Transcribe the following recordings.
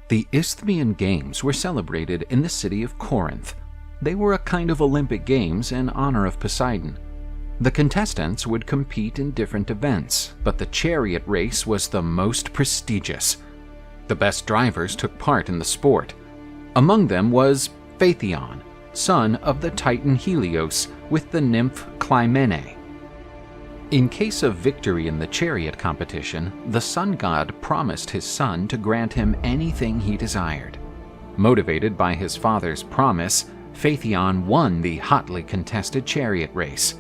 The Isthmian Games were celebrated in the city of Corinth. They were a kind of Olympic Games in honor of Poseidon. The contestants would compete in different events, but the chariot race was the most prestigious. The best drivers took part in the sport. Among them was Phaethon, son of the Titan Helios, with the nymph Clymene. In case of victory in the chariot competition, the sun god promised his son to grant him anything he desired. Motivated by his father's promise, Phaethon won the hotly contested chariot race.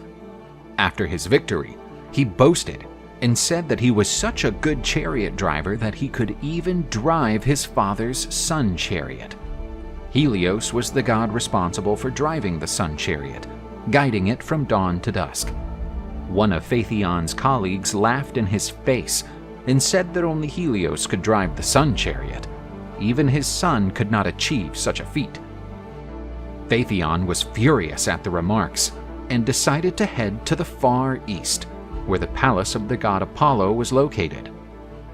After his victory, he boasted and said that he was such a good chariot driver that he could even drive his father's sun chariot. Helios was the god responsible for driving the sun chariot, guiding it from dawn to dusk. One of Phaethon's colleagues laughed in his face and said that only Helios could drive the sun chariot. Even his son could not achieve such a feat. Phaethon was furious at the remarks and decided to head to the far east, where the palace of the god Apollo was located.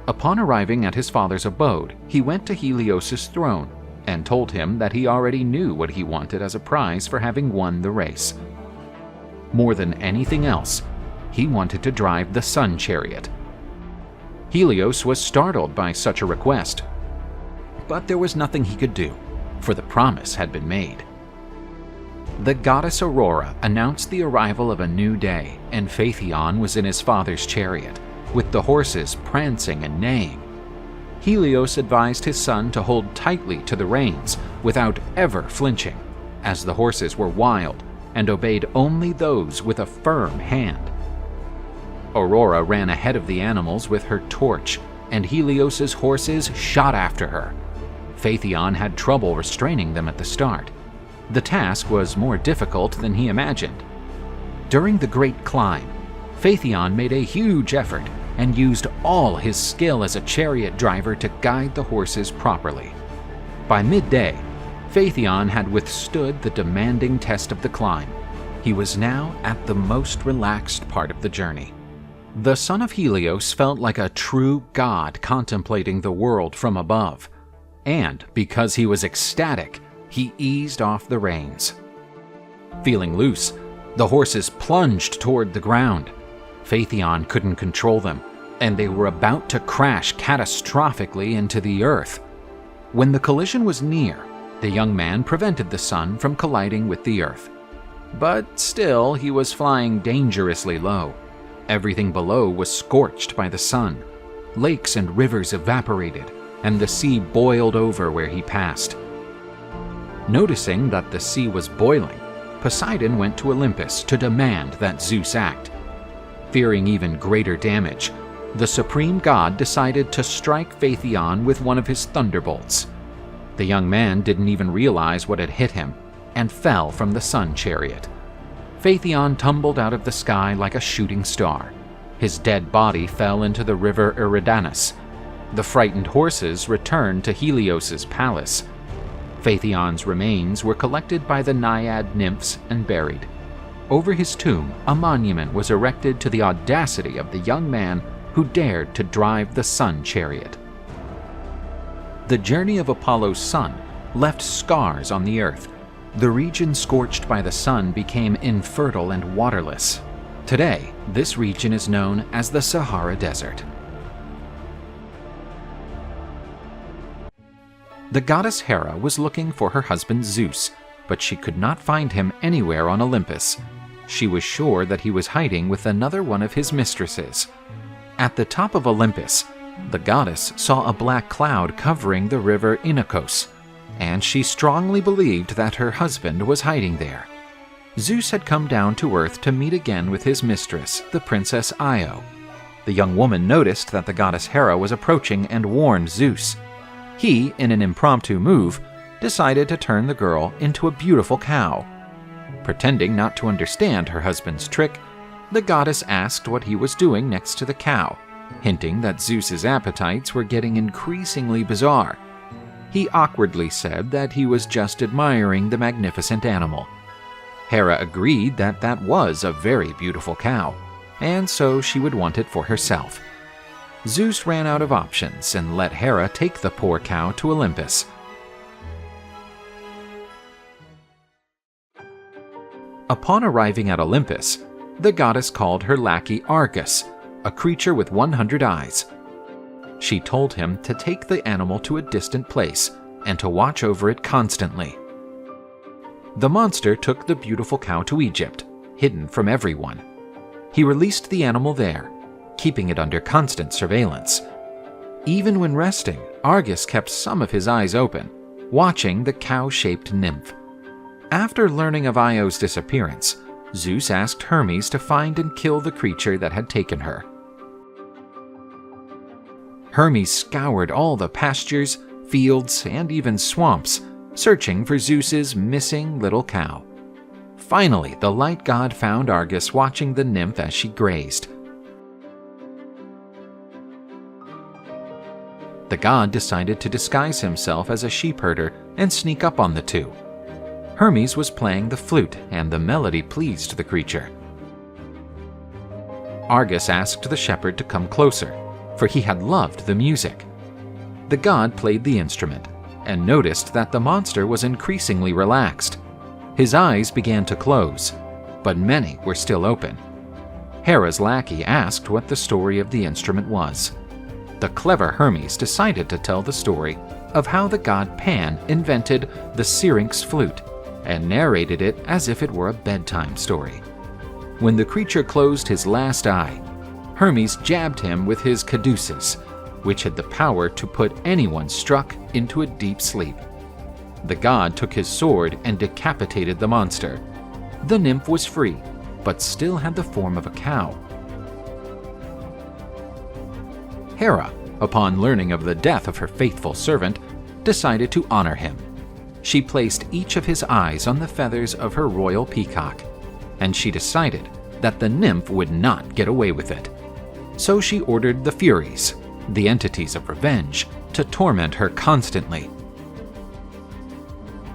Upon arriving at his father's abode, he went to Helios' throne and told him that he already knew what he wanted as a prize for having won the race. More than anything else, he wanted to drive the sun chariot. Helios was startled by such a request, but there was nothing he could do, for the promise had been made. The goddess Aurora announced the arrival of a new day, and Phaethon was in his father's chariot, with the horses prancing and neighing. Helios advised his son to hold tightly to the reins without ever flinching, as the horses were wild and obeyed only those with a firm hand. Aurora ran ahead of the animals with her torch, and Helios' horses shot after her. Phaethon had trouble restraining them at the start. The task was more difficult than he imagined. During the great climb, Phaethon made a huge effort and used all his skill as a chariot driver to guide the horses properly. By midday, Phaethon had withstood the demanding test of the climb. He was now at the most relaxed part of the journey. The son of Helios felt like a true god contemplating the world from above, and because he was ecstatic, he eased off the reins. Feeling loose, the horses plunged toward the ground. Phaethon couldn't control them, and they were about to crash catastrophically into the earth. When the collision was near, the young man prevented the sun from colliding with the earth. But still, he was flying dangerously low. Everything below was scorched by the sun. Lakes and rivers evaporated, and the sea boiled over where he passed. Noticing that the sea was boiling, Poseidon went to Olympus to demand that Zeus act. Fearing even greater damage, the supreme god decided to strike Phaethon with one of his thunderbolts. The young man didn't even realize what had hit him, and fell from the sun chariot. Phaethon tumbled out of the sky like a shooting star. His dead body fell into the river Eridanus. The frightened horses returned to Helios' palace. Phaethon's remains were collected by the naiad nymphs and buried. Over his tomb, a monument was erected to the audacity of the young man who dared to drive the sun chariot. The journey of Apollo's son left scars on the earth. The region scorched by the sun became infertile and waterless. Today, this region is known as the Sahara Desert. The goddess Hera was looking for her husband Zeus, but she could not find him anywhere on Olympus. She was sure that he was hiding with another one of his mistresses. At the top of Olympus, the goddess saw a black cloud covering the river Inachos, and she strongly believed that her husband was hiding there. Zeus had come down to earth to meet again with his mistress, the princess Io. The young woman noticed that the goddess Hera was approaching and warned Zeus. He, in an impromptu move, decided to turn the girl into a beautiful cow. Pretending not to understand her husband's trick, the goddess asked what he was doing next to the cow, hinting that Zeus's appetites were getting increasingly bizarre. He awkwardly said that he was just admiring the magnificent animal. Hera agreed that that was a very beautiful cow, and so she would want it for herself. Zeus ran out of options and let Hera take the poor cow to Olympus. Upon arriving at Olympus, the goddess called her lackey Argus, a creature with 100 eyes. She told him to take the animal to a distant place and to watch over it constantly. The monster took the beautiful cow to Egypt, hidden from everyone. He released the animal there, keeping it under constant surveillance. Even when resting, Argus kept some of his eyes open, watching the cow-shaped nymph. After learning of Io's disappearance, Zeus asked Hermes to find and kill the creature that had taken her. Hermes scoured all the pastures, fields, and even swamps, searching for Zeus's missing little cow. Finally, the light god found Argus watching the nymph as she grazed. The god decided to disguise himself as a sheepherder and sneak up on the two. Hermes was playing the flute, and the melody pleased the creature. Argus asked the shepherd to come closer, for he had loved the music. The god played the instrument, and noticed that the monster was increasingly relaxed. His eyes began to close, but many were still open. Hera's lackey asked what the story of the instrument was. The clever Hermes decided to tell the story of how the god Pan invented the syrinx flute, and narrated it as if it were a bedtime story. When the creature closed his last eye, Hermes jabbed him with his caduceus, which had the power to put anyone struck into a deep sleep. The god took his sword and decapitated the monster. The nymph was free, but still had the form of a cow. Hera, upon learning of the death of her faithful servant, decided to honor him. She placed each of his eyes on the feathers of her royal peacock, and she decided that the nymph would not get away with it. So she ordered the Furies, the entities of revenge, to torment her constantly.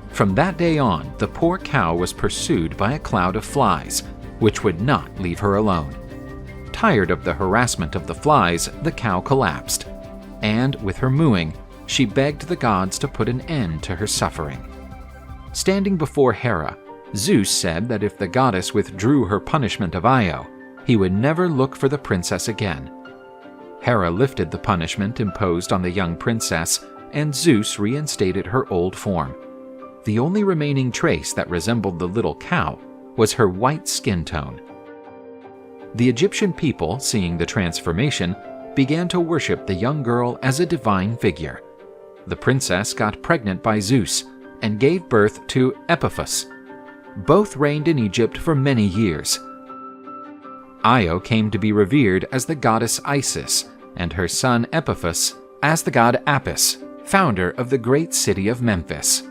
From that day on, the poor cow was pursued by a cloud of flies, which would not leave her alone. Tired of the harassment of the flies, the cow collapsed, and with her mooing, she begged the gods to put an end to her suffering. Standing before Hera, Zeus said that if the goddess withdrew her punishment of Io, he would never look for the princess again. Hera lifted the punishment imposed on the young princess, and Zeus reinstated her old form. The only remaining trace that resembled the little cow was her white skin tone. The Egyptian people, seeing the transformation, began to worship the young girl as a divine figure. The princess got pregnant by Zeus and gave birth to Epiphus. Both reigned in Egypt for many years. Io came to be revered as the goddess Isis, and her son Epiphus as the god Apis, founder of the great city of Memphis.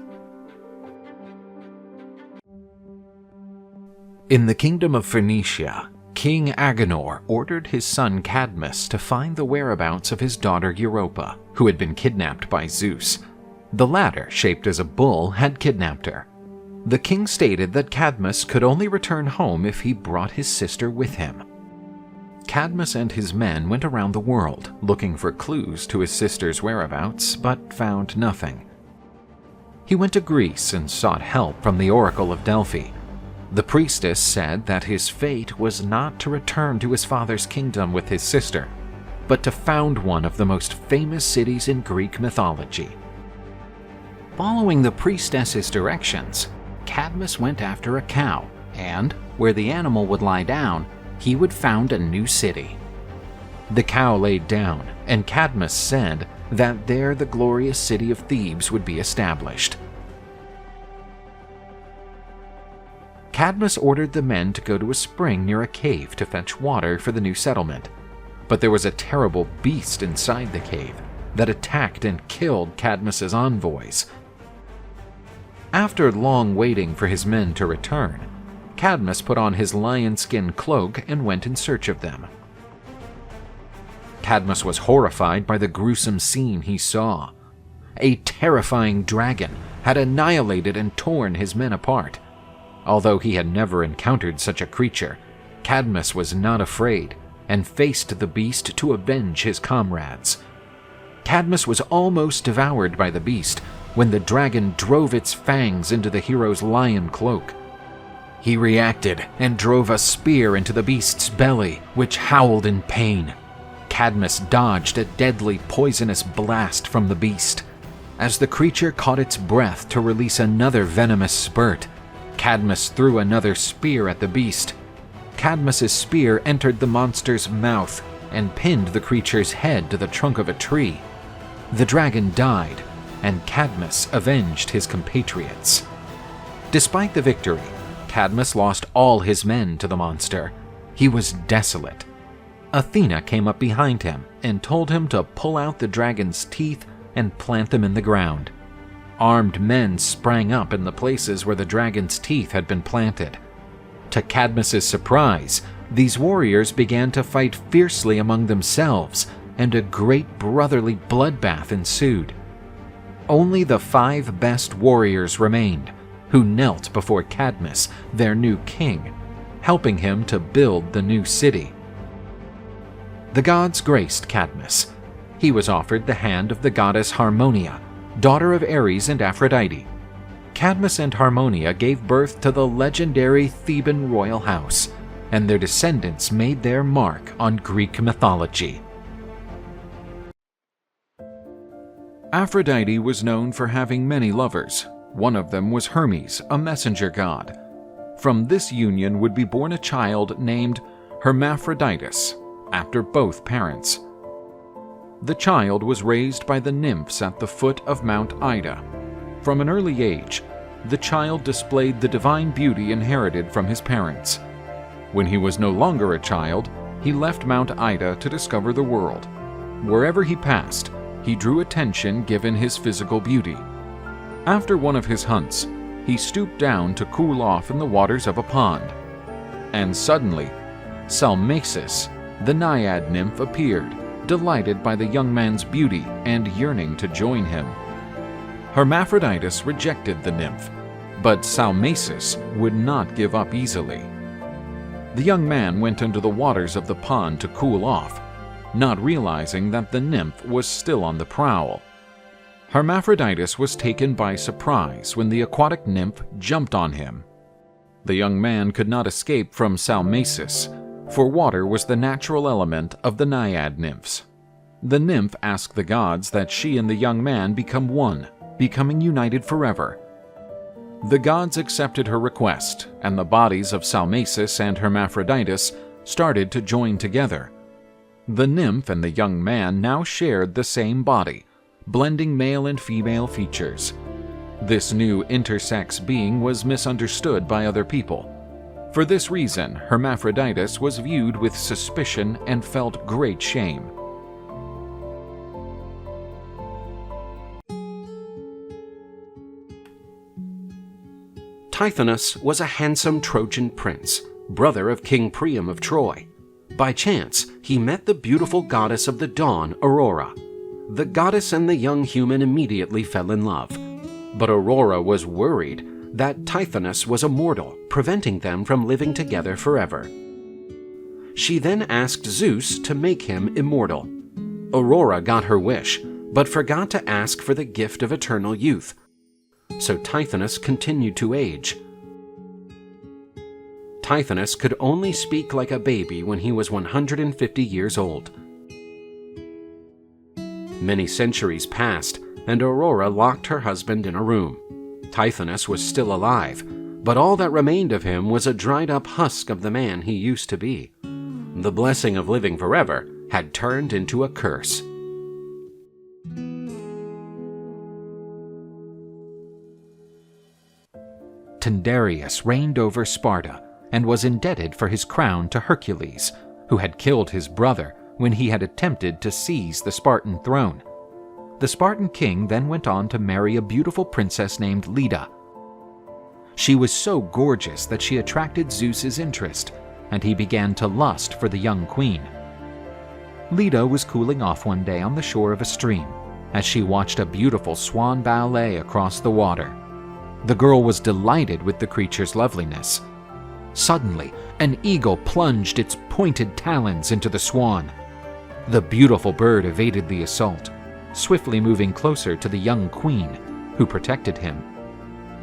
In the kingdom of Phoenicia, King Agenor ordered his son Cadmus to find the whereabouts of his daughter Europa, who had been kidnapped by Zeus. The latter, shaped as a bull, had kidnapped her. The king stated that Cadmus could only return home if he brought his sister with him. Cadmus and his men went around the world, looking for clues to his sister's whereabouts, but found nothing. He went to Greece and sought help from the Oracle of Delphi. The priestess said that his fate was not to return to his father's kingdom with his sister, but to found one of the most famous cities in Greek mythology. Following the priestess's directions, Cadmus went after a cow, and, where the animal would lie down, he would found a new city. The cow laid down, and Cadmus said that there the glorious city of Thebes would be established. Cadmus ordered the men to go to a spring near a cave to fetch water for the new settlement, but there was a terrible beast inside the cave that attacked and killed Cadmus's envoys. After long waiting for his men to return, Cadmus put on his lion-skin cloak and went in search of them. Cadmus was horrified by the gruesome scene he saw. A terrifying dragon had annihilated and torn his men apart. Although he had never encountered such a creature, Cadmus was not afraid, and faced the beast to avenge his comrades. Cadmus was almost devoured by the beast when the dragon drove its fangs into the hero's lion cloak. He reacted and drove a spear into the beast's belly, which howled in pain. Cadmus dodged a deadly poisonous blast from the beast. As the creature caught its breath to release another venomous spurt, Cadmus threw another spear at the beast. Cadmus's spear entered the monster's mouth and pinned the creature's head to the trunk of a tree. The dragon died, and Cadmus avenged his compatriots. Despite the victory, Cadmus lost all his men to the monster. He was desolate. Athena came up behind him and told him to pull out the dragon's teeth and plant them in the ground. Armed men sprang up in the places where the dragon's teeth had been planted. To Cadmus's surprise, these warriors began to fight fiercely among themselves, and a great brotherly bloodbath ensued. Only the 5 best warriors remained, who knelt before Cadmus, their new king, helping him to build the new city. The gods graced Cadmus. He was offered the hand of the goddess Harmonia, daughter of Ares and Aphrodite. Cadmus and Harmonia gave birth to the legendary Theban royal house, and their descendants made their mark on Greek mythology. Aphrodite was known for having many lovers. One of them was Hermes, a messenger god. From this union would be born a child named Hermaphroditus, after both parents. The child was raised by the nymphs at the foot of Mount Ida. From an early age, the child displayed the divine beauty inherited from his parents. When he was no longer a child, he left Mount Ida to discover the world. Wherever he passed, he drew attention given his physical beauty. After one of his hunts, he stooped down to cool off in the waters of a pond. And suddenly, Salmacis, the naiad nymph, appeared, delighted by the young man's beauty and yearning to join him. Hermaphroditus rejected the nymph, but Salmacis would not give up easily. The young man went into the waters of the pond to cool off, not realizing that the nymph was still on the prowl. Hermaphroditus was taken by surprise when the aquatic nymph jumped on him. The young man could not escape from Salmacis, for water was the natural element of the naiad nymphs. The nymph asked the gods that she and the young man become one, becoming united forever. The gods accepted her request, and the bodies of Salmacis and Hermaphroditus started to join together. The nymph and the young man now shared the same body, blending male and female features. This new intersex being was misunderstood by other people. For this reason, Hermaphroditus was viewed with suspicion and felt great shame. Tithonus was a handsome Trojan prince, brother of King Priam of Troy. By chance, he met the beautiful goddess of the dawn, Aurora. The goddess and the young human immediately fell in love. But Aurora was worried that Tithonus was immortal, preventing them from living together forever. She then asked Zeus to make him immortal. Aurora got her wish, but forgot to ask for the gift of eternal youth. So Tithonus continued to age. Tithonus could only speak like a baby when he was 150 years old. Many centuries passed, and Aurora locked her husband in a room. Tithonus was still alive, but all that remained of him was a dried-up husk of the man he used to be. The blessing of living forever had turned into a curse. Tyndareus reigned over Sparta and was indebted for his crown to Hercules, who had killed his brother when he had attempted to seize the Spartan throne. The Spartan king then went on to marry a beautiful princess named Leda. She was so gorgeous that she attracted Zeus's interest, and he began to lust for the young queen. Leda was cooling off one day on the shore of a stream as she watched a beautiful swan ballet across the water. The girl was delighted with the creature's loveliness. Suddenly, an eagle plunged its pointed talons into the swan. The beautiful bird evaded the assault, swiftly moving closer to the young queen, who protected him.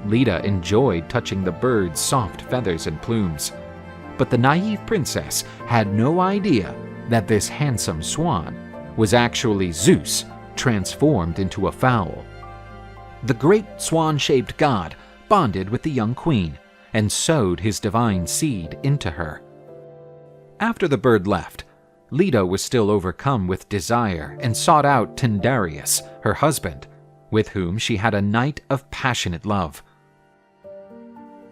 Leda enjoyed touching the bird's soft feathers and plumes, but the naive princess had no idea that this handsome swan was actually Zeus transformed into a fowl. The great swan-shaped god bonded with the young queen and sowed his divine seed into her. After the bird left, Leda was still overcome with desire and sought out Tyndareus, her husband, with whom she had a night of passionate love.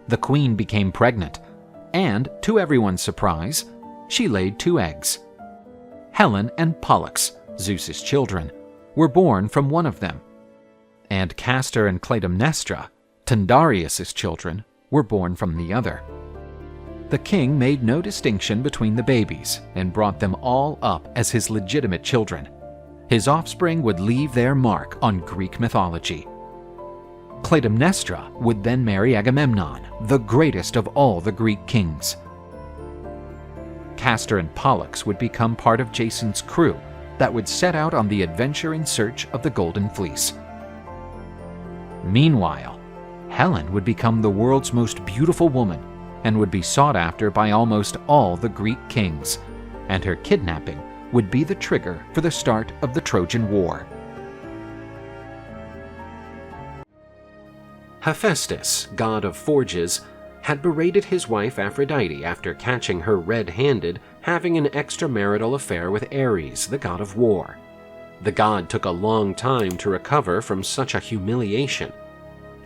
The queen became pregnant, and, to everyone's surprise, she laid 2 eggs. Helen and Pollux, Zeus's children, were born from one of them, and Castor and Clytemnestra, Tyndareus's children, were born from the other. The king made no distinction between the babies and brought them all up as his legitimate children. His offspring would leave their mark on Greek mythology. Clytemnestra would then marry Agamemnon, the greatest of all the Greek kings. Castor and Pollux would become part of Jason's crew that would set out on the adventure in search of the Golden Fleece. Meanwhile, Helen would become the world's most beautiful woman and would be sought after by almost all the Greek kings, and her kidnapping would be the trigger for the start of the Trojan War. Hephaestus, god of forges, had berated his wife Aphrodite after catching her red-handed having an extramarital affair with Ares, the god of war. The god took a long time to recover from such a humiliation.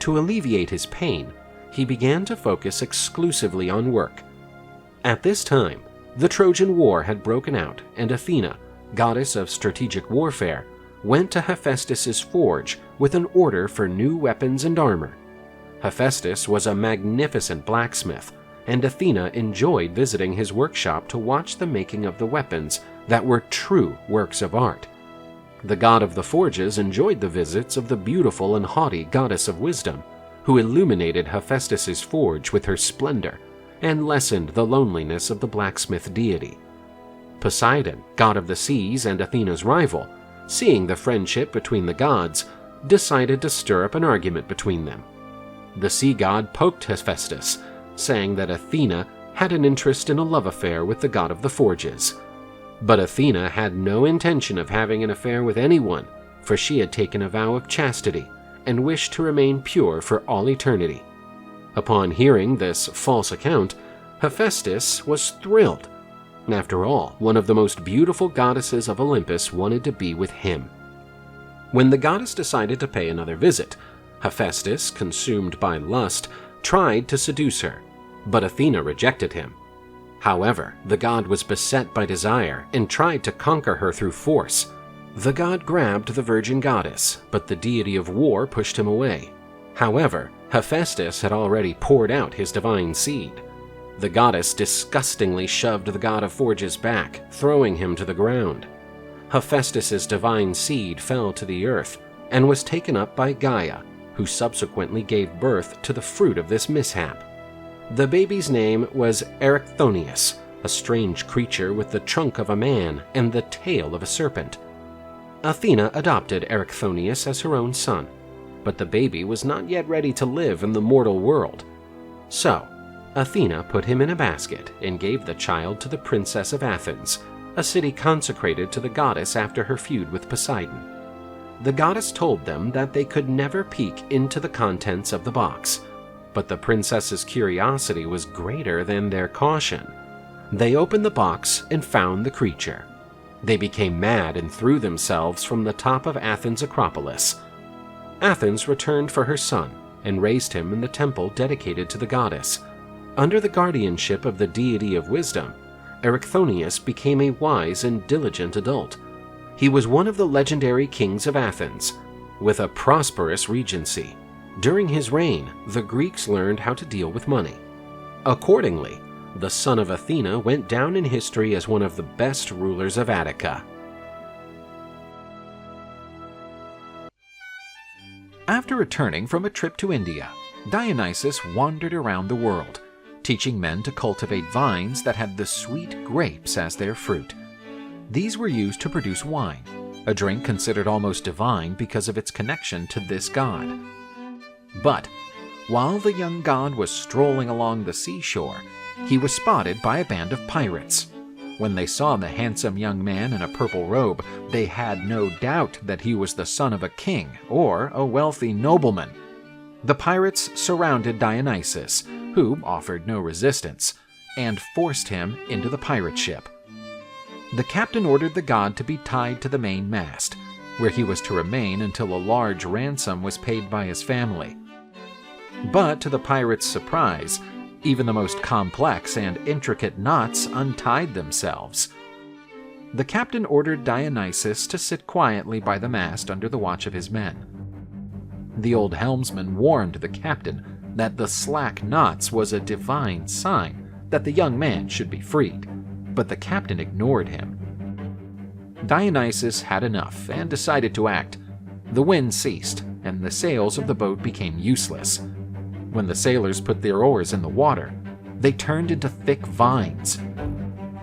To alleviate his pain, he began to focus exclusively on work. At this time, the Trojan War had broken out, and Athena, goddess of strategic warfare, went to Hephaestus's forge with an order for new weapons and armor. Hephaestus was a magnificent blacksmith, and Athena enjoyed visiting his workshop to watch the making of the weapons that were true works of art. The god of the forges enjoyed the visits of the beautiful and haughty goddess of wisdom, who illuminated Hephaestus's forge with her splendor and lessened the loneliness of the blacksmith deity. Poseidon, god of the seas and Athena's rival, seeing the friendship between the gods, decided to stir up an argument between them. The sea god poked Hephaestus, saying that Athena had an interest in a love affair with the god of the forges. But Athena had no intention of having an affair with anyone, for she had taken a vow of chastity and wished to remain pure for all eternity. Upon hearing this false account, Hephaestus was thrilled. After all, one of the most beautiful goddesses of Olympus wanted to be with him. When the goddess decided to pay another visit, Hephaestus, consumed by lust, tried to seduce her, but Athena rejected him. However, the god was beset by desire and tried to conquer her through force. The god grabbed the virgin goddess, but the deity of war pushed him away. However, Hephaestus had already poured out his divine seed. The goddess disgustingly shoved the god of forges back, throwing him to the ground. Hephaestus's divine seed fell to the earth and was taken up by Gaia, who subsequently gave birth to the fruit of this mishap. The baby's name was Erichthonius, a strange creature with the trunk of a man and the tail of a serpent. Athena adopted Erichthonius as her own son, but the baby was not yet ready to live in the mortal world. So, Athena put him in a basket and gave the child to the princess of Athens, a city consecrated to the goddess after her feud with Poseidon. The goddess told them that they could never peek into the contents of the box, but the princess's curiosity was greater than their caution. They opened the box and found the creature. They became mad and threw themselves from the top of Athens' Acropolis. Athens returned for her son and raised him in the temple dedicated to the goddess. Under the guardianship of the deity of wisdom, Erichthonius became a wise and diligent adult. He was one of the legendary kings of Athens, with a prosperous regency. During his reign, the Greeks learned how to deal with money. Accordingly, the son of Athena went down in history as one of the best rulers of Attica. After returning from a trip to India, Dionysus wandered around the world, teaching men to cultivate vines that had the sweet grapes as their fruit. These were used to produce wine, a drink considered almost divine because of its connection to this god. But while the young god was strolling along the seashore, he was spotted by a band of pirates. When they saw the handsome young man in a purple robe, they had no doubt that he was the son of a king or a wealthy nobleman. The pirates surrounded Dionysus, who offered no resistance, and forced him into the pirate ship. The captain ordered the god to be tied to the main mast, where he was to remain until a large ransom was paid by his family. But to the pirates' surprise, even the most complex and intricate knots untied themselves. The captain ordered Dionysus to sit quietly by the mast under the watch of his men. The old helmsman warned the captain that the slack knots was a divine sign that the young man should be freed, but the captain ignored him. Dionysus had enough and decided to act. The wind ceased, and the sails of the boat became useless. When the sailors put their oars in the water, they turned into thick vines.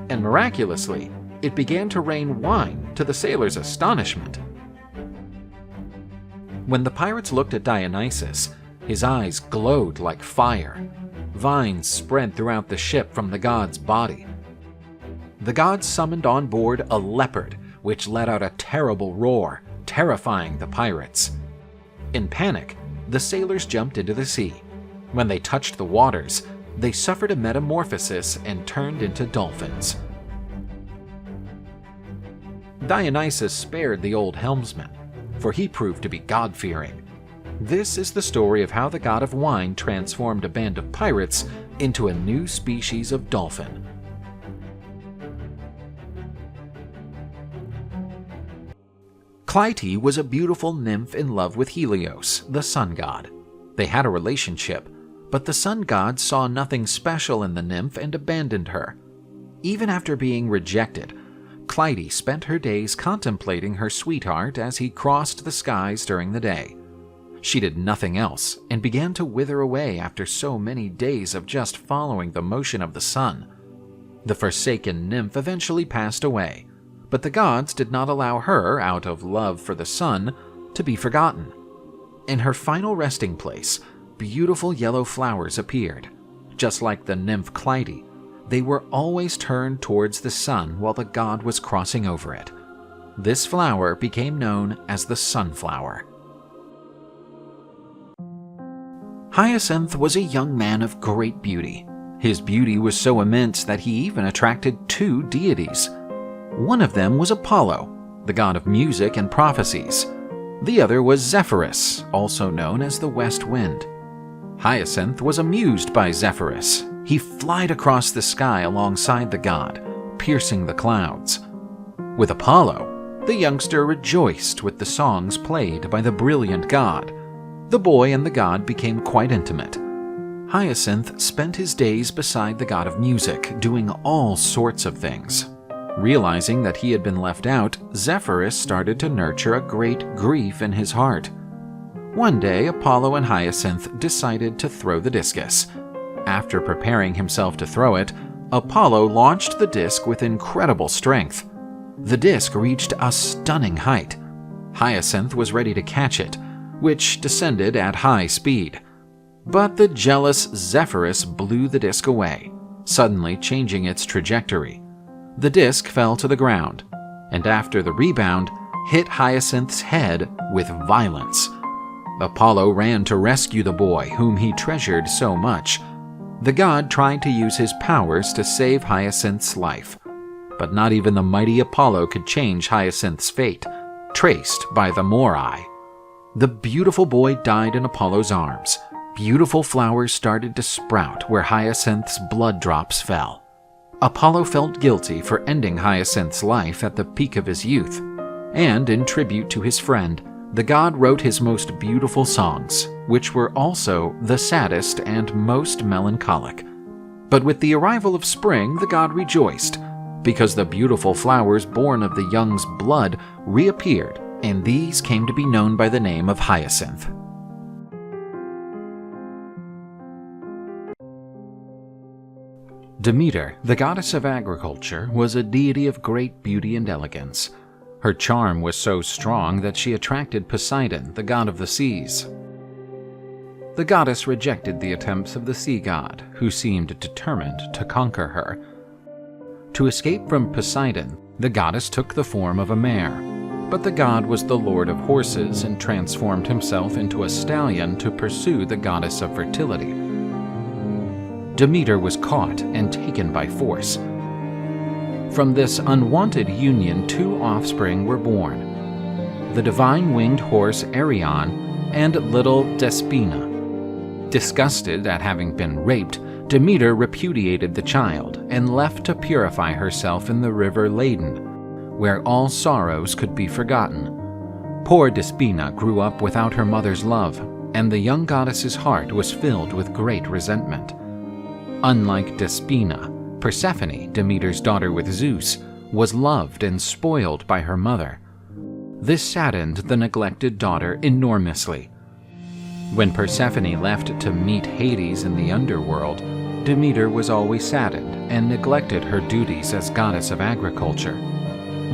And miraculously, it began to rain wine to the sailors' astonishment. When the pirates looked at Dionysus, his eyes glowed like fire. Vines spread throughout the ship from the god's body. The god summoned on board a leopard, which let out a terrible roar, terrifying the pirates. In panic, the sailors jumped into the sea. When they touched the waters, they suffered a metamorphosis and turned into dolphins. Dionysus spared the old helmsman, for he proved to be God-fearing. This is the story of how the god of wine transformed a band of pirates into a new species of dolphin. Clytie was a beautiful nymph in love with Helios, the sun god. They had a relationship, but the sun god saw nothing special in the nymph and abandoned her. Even after being rejected, Clytie spent her days contemplating her sweetheart as he crossed the skies during the day. She did nothing else and began to wither away after so many days of just following the motion of the sun. The forsaken nymph eventually passed away, but the gods did not allow her, out of love for the sun, to be forgotten. In her final resting place, beautiful yellow flowers appeared. Just like the nymph Clytie, they were always turned towards the sun while the god was crossing over it. This flower became known as the sunflower. Hyacinth was a young man of great beauty. His beauty was so immense that he even attracted two deities. One of them was Apollo, the god of music and prophecies. The other was Zephyrus, also known as the West Wind. Hyacinth was amused by Zephyrus. He flied across the sky alongside the god, piercing the clouds. With Apollo, the youngster rejoiced with the songs played by the brilliant god. The boy and the god became quite intimate. Hyacinth spent his days beside the god of music, doing all sorts of things. Realizing that he had been left out, Zephyrus started to nurture a great grief in his heart. One day, Apollo and Hyacinth decided to throw the discus. After preparing himself to throw it, Apollo launched the disc with incredible strength. The disc reached a stunning height. Hyacinth was ready to catch it, which descended at high speed. But the jealous Zephyrus blew the disc away, suddenly changing its trajectory. The disc fell to the ground, and after the rebound, hit Hyacinth's head with violence. Apollo ran to rescue the boy, whom he treasured so much. The god tried to use his powers to save Hyacinth's life, but not even the mighty Apollo could change Hyacinth's fate, traced by the Moirai. The beautiful boy died in Apollo's arms. Beautiful flowers started to sprout where Hyacinth's blood drops fell. Apollo felt guilty for ending Hyacinth's life at the peak of his youth, and in tribute to his friend, the god wrote his most beautiful songs, which were also the saddest and most melancholic. But with the arrival of spring, the god rejoiced, because the beautiful flowers born of the young's blood reappeared, and these came to be known by the name of Hyacinth. Demeter, the goddess of agriculture, was a deity of great beauty and elegance. Her charm was so strong that she attracted Poseidon, the god of the seas. The goddess rejected the attempts of the sea god, who seemed determined to conquer her. To escape from Poseidon, the goddess took the form of a mare, but the god was the lord of horses and transformed himself into a stallion to pursue the goddess of fertility. Demeter was caught and taken by force. From this unwanted union, 2 offspring were born: the divine winged horse Arion and little Despina. Disgusted at having been raped, Demeter repudiated the child and left to purify herself in the river Ladon, where all sorrows could be forgotten. Poor Despina grew up without her mother's love, and the young goddess's heart was filled with great resentment. Unlike Despina, Persephone, Demeter's daughter with Zeus, was loved and spoiled by her mother. This saddened the neglected daughter enormously. When Persephone left to meet Hades in the underworld, Demeter was always saddened and neglected her duties as goddess of agriculture.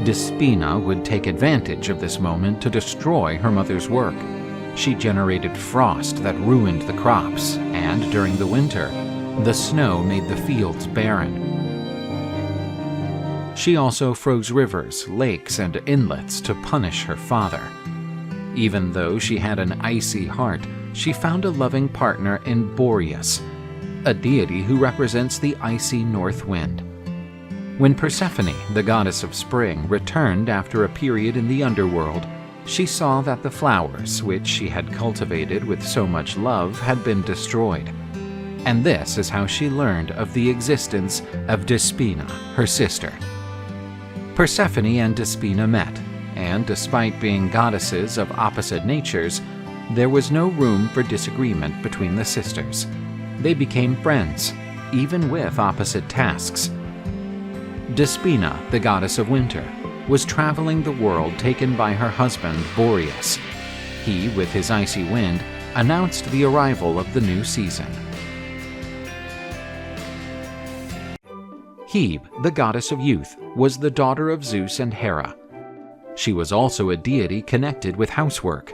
Despina would take advantage of this moment to destroy her mother's work. She generated frost that ruined the crops, and during the winter, the snow made the fields barren. She also froze rivers, lakes, and inlets to punish her father. Even though she had an icy heart, she found a loving partner in Boreas, a deity who represents the icy north wind. When Persephone, the goddess of spring, returned after a period in the underworld, she saw that the flowers, which she had cultivated with so much love, had been destroyed. And this is how she learned of the existence of Despina, her sister. Persephone and Despina met, and despite being goddesses of opposite natures, there was no room for disagreement between the sisters. They became friends, even with opposite tasks. Despina, the goddess of winter, was traveling the world taken by her husband Boreas. He, with his icy wind, announced the arrival of the new season. Hebe, the goddess of youth, was the daughter of Zeus and Hera. She was also a deity connected with housework.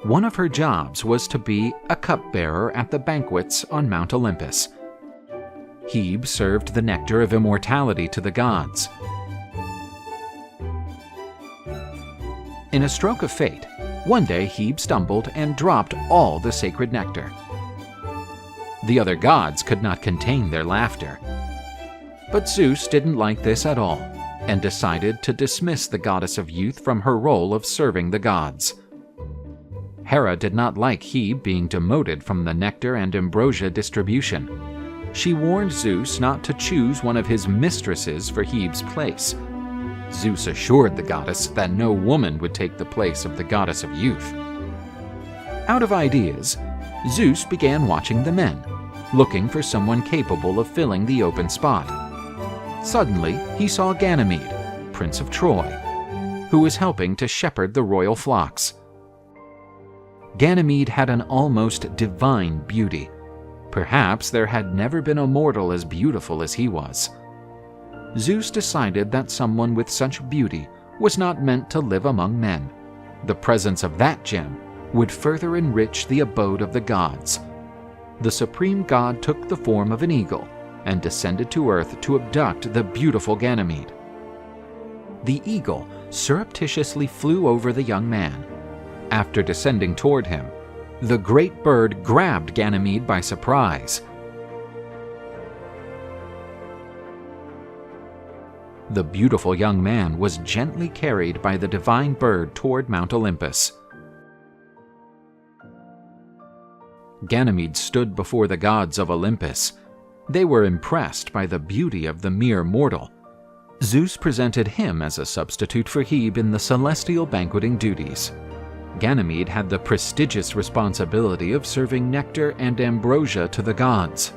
One of her jobs was to be a cupbearer at the banquets on Mount Olympus. Hebe served the nectar of immortality to the gods. In a stroke of fate, one day Hebe stumbled and dropped all the sacred nectar. The other gods could not contain their laughter. But Zeus didn't like this at all, and decided to dismiss the goddess of youth from her role of serving the gods. Hera did not like Hebe being demoted from the nectar and ambrosia distribution. She warned Zeus not to choose one of his mistresses for Hebe's place. Zeus assured the goddess that no woman would take the place of the goddess of youth. Out of ideas, Zeus began watching the men, looking for someone capable of filling the open spot. Suddenly, he saw Ganymede, Prince of Troy, who was helping to shepherd the royal flocks. Ganymede had an almost divine beauty. Perhaps there had never been a mortal as beautiful as he was. Zeus decided that someone with such beauty was not meant to live among men. The presence of that gem would further enrich the abode of the gods. The supreme god took the form of an eagle and descended to earth to abduct the beautiful Ganymede. The eagle surreptitiously flew over the young man. After descending toward him, the great bird grabbed Ganymede by surprise. The beautiful young man was gently carried by the divine bird toward Mount Olympus. Ganymede stood before the gods of Olympus. They were impressed by the beauty of the mere mortal. Zeus presented him as a substitute for Hebe in the celestial banqueting duties. Ganymede had the prestigious responsibility of serving nectar and ambrosia to the gods.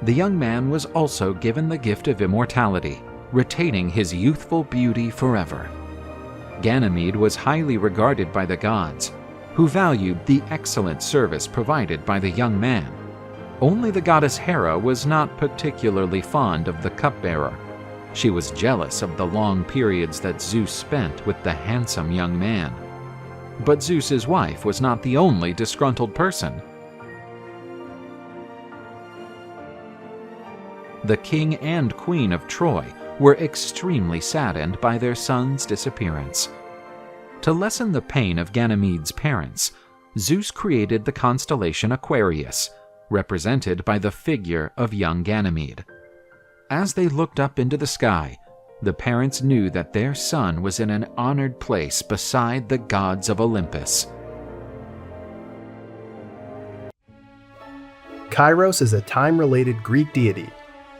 The young man was also given the gift of immortality, retaining his youthful beauty forever. Ganymede was highly regarded by the gods, who valued the excellent service provided by the young man. Only the goddess Hera was not particularly fond of the cupbearer. She was jealous of the long periods that Zeus spent with the handsome young man. But Zeus's wife was not the only disgruntled person. The king and queen of Troy were extremely saddened by their son's disappearance. To lessen the pain of Ganymede's parents, Zeus created the constellation Aquarius, represented by the figure of young Ganymede. As they looked up into the sky, the parents knew that their son was in an honored place beside the gods of Olympus. Kairos is a time-related Greek deity,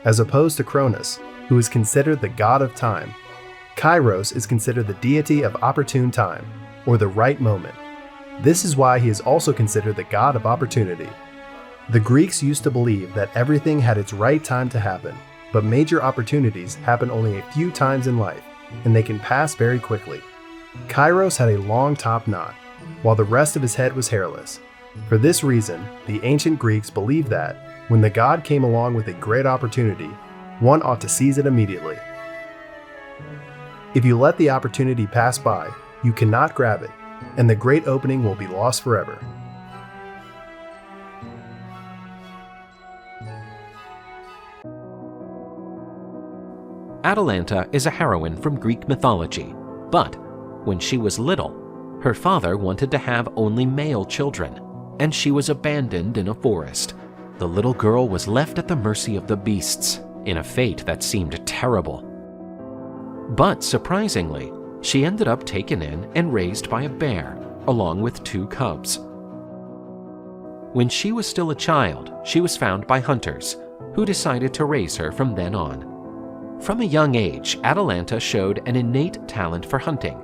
as opposed to Cronus, who is considered the god of time. Kairos is considered the deity of opportune time, or the right moment. This is why he is also considered the god of opportunity. The Greeks used to believe that everything had its right time to happen, but major opportunities happen only a few times in life, and they can pass very quickly. Kairos had a long top knot, while the rest of his head was hairless. For this reason, the ancient Greeks believed that, when the god came along with a great opportunity, one ought to seize it immediately. If you let the opportunity pass by, you cannot grab it, and the great opening will be lost forever. Atalanta is a heroine from Greek mythology, but when she was little, her father wanted to have only male children, and she was abandoned in a forest. The little girl was left at the mercy of the beasts, in a fate that seemed terrible. But surprisingly, she ended up taken in and raised by a bear, along with 2 cubs. When she was still a child, she was found by hunters, who decided to raise her from then on. From a young age, Atalanta showed an innate talent for hunting.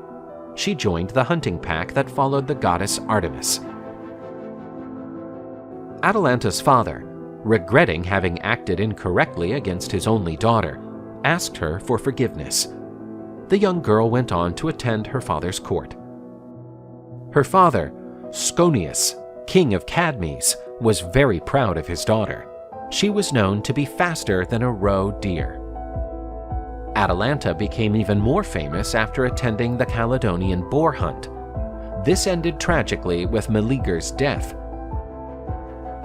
She joined the hunting pack that followed the goddess Artemis. Atalanta's father, regretting having acted incorrectly against his only daughter, asked her for forgiveness. The young girl went on to attend her father's court. Her father, Sconius, king of Cadmes, was very proud of his daughter. She was known to be faster than a roe deer. Atalanta became even more famous after attending the Caledonian boar hunt. This ended tragically with Meleager's death.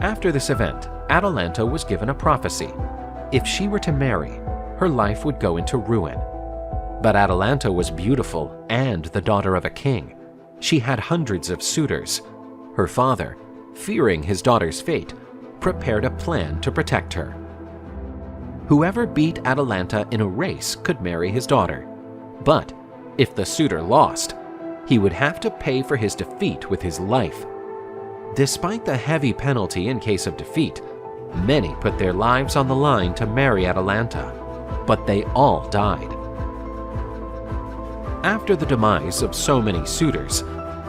After this event, Atalanta was given a prophecy. If she were to marry, her life would go into ruin. But Atalanta was beautiful and the daughter of a king. She had hundreds of suitors. Her father, fearing his daughter's fate, prepared a plan to protect her. Whoever beat Atalanta in a race could marry his daughter. But if the suitor lost, he would have to pay for his defeat with his life. Despite the heavy penalty in case of defeat, many put their lives on the line to marry Atalanta, but they all died. After the demise of so many suitors,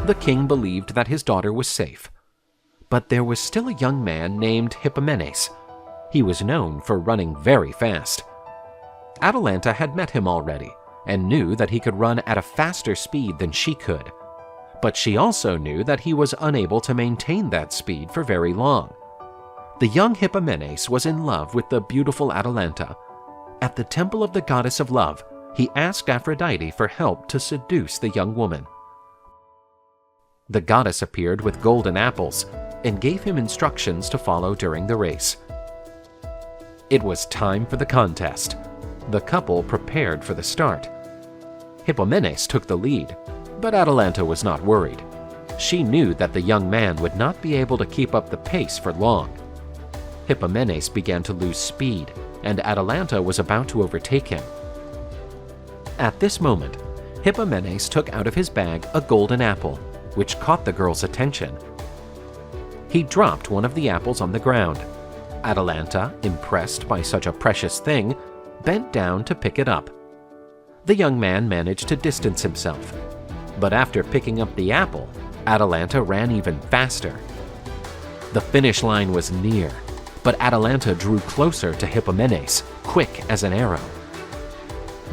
the king believed that his daughter was safe. But there was still a young man named Hippomenes. He was known for running very fast. Atalanta had met him already and knew that he could run at a faster speed than she could. But she also knew that he was unable to maintain that speed for very long. The young Hippomenes was in love with the beautiful Atalanta. At the temple of the goddess of love, he asked Aphrodite for help to seduce the young woman. The goddess appeared with golden apples and gave him instructions to follow during the race. It was time for the contest. The couple prepared for the start. Hippomenes took the lead, but Atalanta was not worried. She knew that the young man would not be able to keep up the pace for long. Hippomenes began to lose speed, and Atalanta was about to overtake him. At this moment, Hippomenes took out of his bag a golden apple, which caught the girl's attention. He dropped one of the apples on the ground. Atalanta, impressed by such a precious thing, bent down to pick it up. The young man managed to distance himself. But after picking up the apple, Atalanta ran even faster. The finish line was near, but Atalanta drew closer to Hippomenes, quick as an arrow.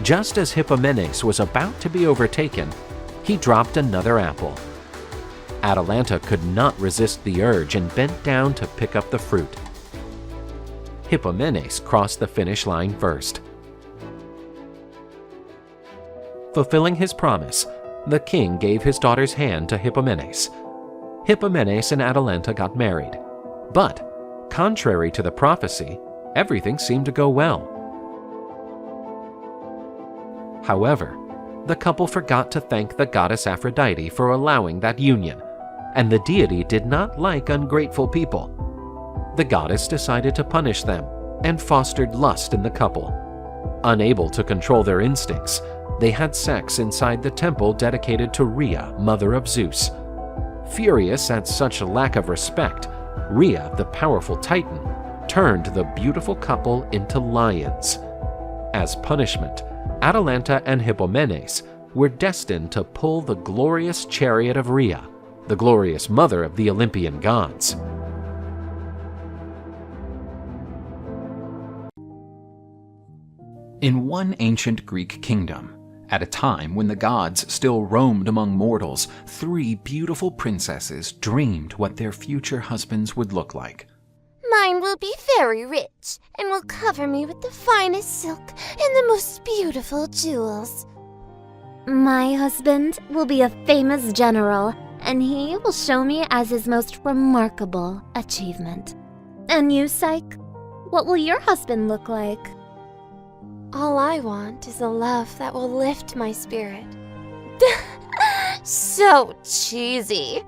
Just as Hippomenes was about to be overtaken, he dropped another apple. Atalanta could not resist the urge and bent down to pick up the fruit. Hippomenes crossed the finish line first. Fulfilling his promise, the king gave his daughter's hand to Hippomenes. Hippomenes and Atalanta got married. But, contrary to the prophecy, everything seemed to go well. However, the couple forgot to thank the goddess Aphrodite for allowing that union, and the deity did not like ungrateful people. The goddess decided to punish them and fostered lust in the couple. Unable to control their instincts, they had sex inside the temple dedicated to Rhea, mother of Zeus. Furious at such a lack of respect, Rhea, the powerful Titan, turned the beautiful couple into lions. As punishment, Atalanta and Hippomenes were destined to pull the glorious chariot of Rhea, the glorious mother of the Olympian gods. In one ancient Greek kingdom, at a time when the gods still roamed among mortals, 3 beautiful princesses dreamed what their future husbands would look like. Mine will be very rich and will cover me with the finest silk and the most beautiful jewels. My husband will be a famous general, and he will show me as his most remarkable achievement. And you, Psyche, what will your husband look like? All I want is a love that will lift my spirit. So cheesy.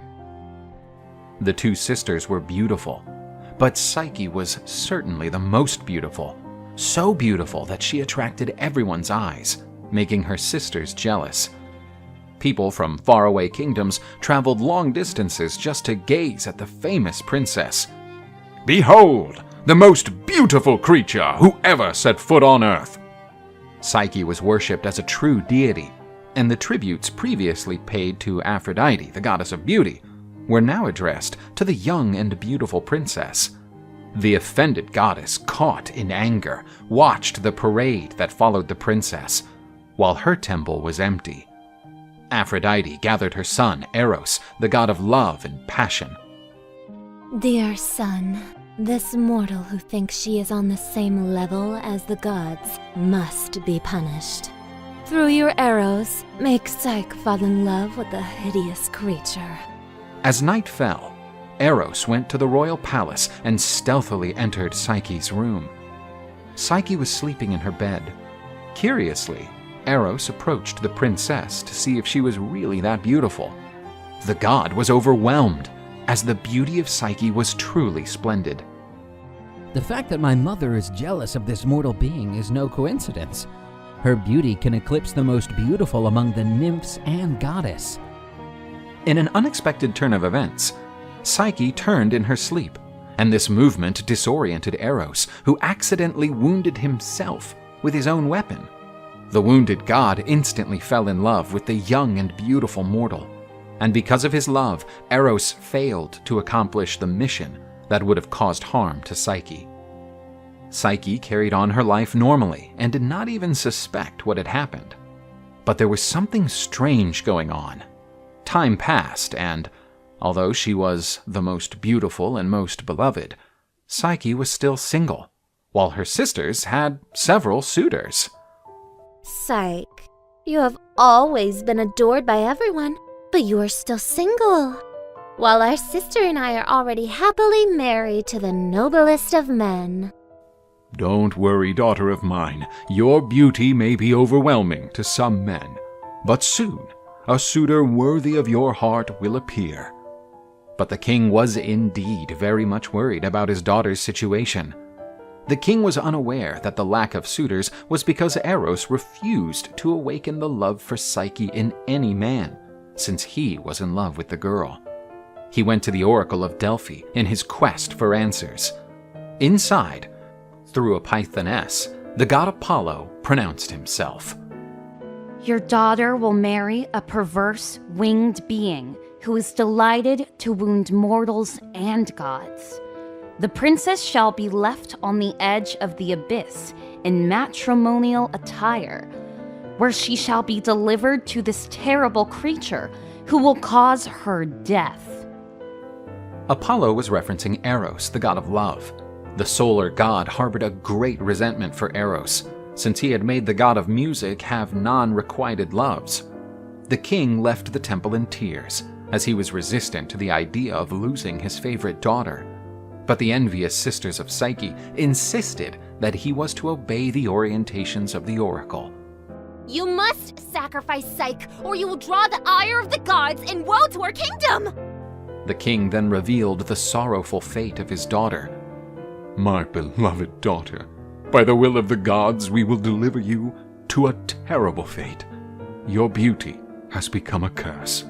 The 2 sisters were beautiful, but Psyche was certainly the most beautiful, so beautiful that she attracted everyone's eyes, making her sisters jealous. People from faraway kingdoms traveled long distances just to gaze at the famous princess. "Behold, the most beautiful creature who ever set foot on earth!" Psyche was worshipped as a true deity, and the tributes previously paid to Aphrodite, the goddess of beauty, were now addressed to the young and beautiful princess. The offended goddess, caught in anger, watched the parade that followed the princess, while her temple was empty. Aphrodite gathered her son, Eros, the god of love and passion. Dear son, this mortal who thinks she is on the same level as the gods must be punished. Through your arrows, make Psyche fall in love with the hideous creature. As night fell, Eros went to the royal palace and stealthily entered Psyche's room. Psyche was sleeping in her bed. Curiously, Eros approached the princess to see if she was really that beautiful. The god was overwhelmed, as the beauty of Psyche was truly splendid. The fact that my mother is jealous of this mortal being is no coincidence. Her beauty can eclipse the most beautiful among the nymphs and goddess. In an unexpected turn of events, Psyche turned in her sleep, and this movement disoriented Eros, who accidentally wounded himself with his own weapon. The wounded god instantly fell in love with the young and beautiful mortal, and because of his love, Eros failed to accomplish the mission that would have caused harm to Psyche. Psyche carried on her life normally and did not even suspect what had happened. But there was something strange going on. Time passed, and although she was the most beautiful and most beloved, Psyche was still single, while her sisters had several suitors. Psyche, you have always been adored by everyone, but you are still single, while our sister and I are already happily married to the noblest of men. Don't worry, daughter of mine. Your beauty may be overwhelming to some men, but soon a suitor worthy of your heart will appear. But the king was indeed very much worried about his daughter's situation. The king was unaware that the lack of suitors was because Eros refused to awaken the love for Psyche in any man, since he was in love with the girl. He went to the Oracle of Delphi in his quest for answers. Inside, through a pythoness, the god Apollo pronounced himself. Your daughter will marry a perverse, winged being who is delighted to wound mortals and gods. The princess shall be left on the edge of the abyss in matrimonial attire, where she shall be delivered to this terrible creature who will cause her death. Apollo was referencing Eros, the god of love. The solar god harbored a great resentment for Eros, since he had made the god of music have non-requited loves. The king left the temple in tears, as he was resistant to the idea of losing his favorite daughter. But the envious sisters of Psyche insisted that he was to obey the orientations of the oracle. You must sacrifice Psyche, or you will draw the ire of the gods, and woe to our kingdom! The king then revealed the sorrowful fate of his daughter. My beloved daughter, by the will of the gods we will deliver you to a terrible fate. Your beauty has become a curse.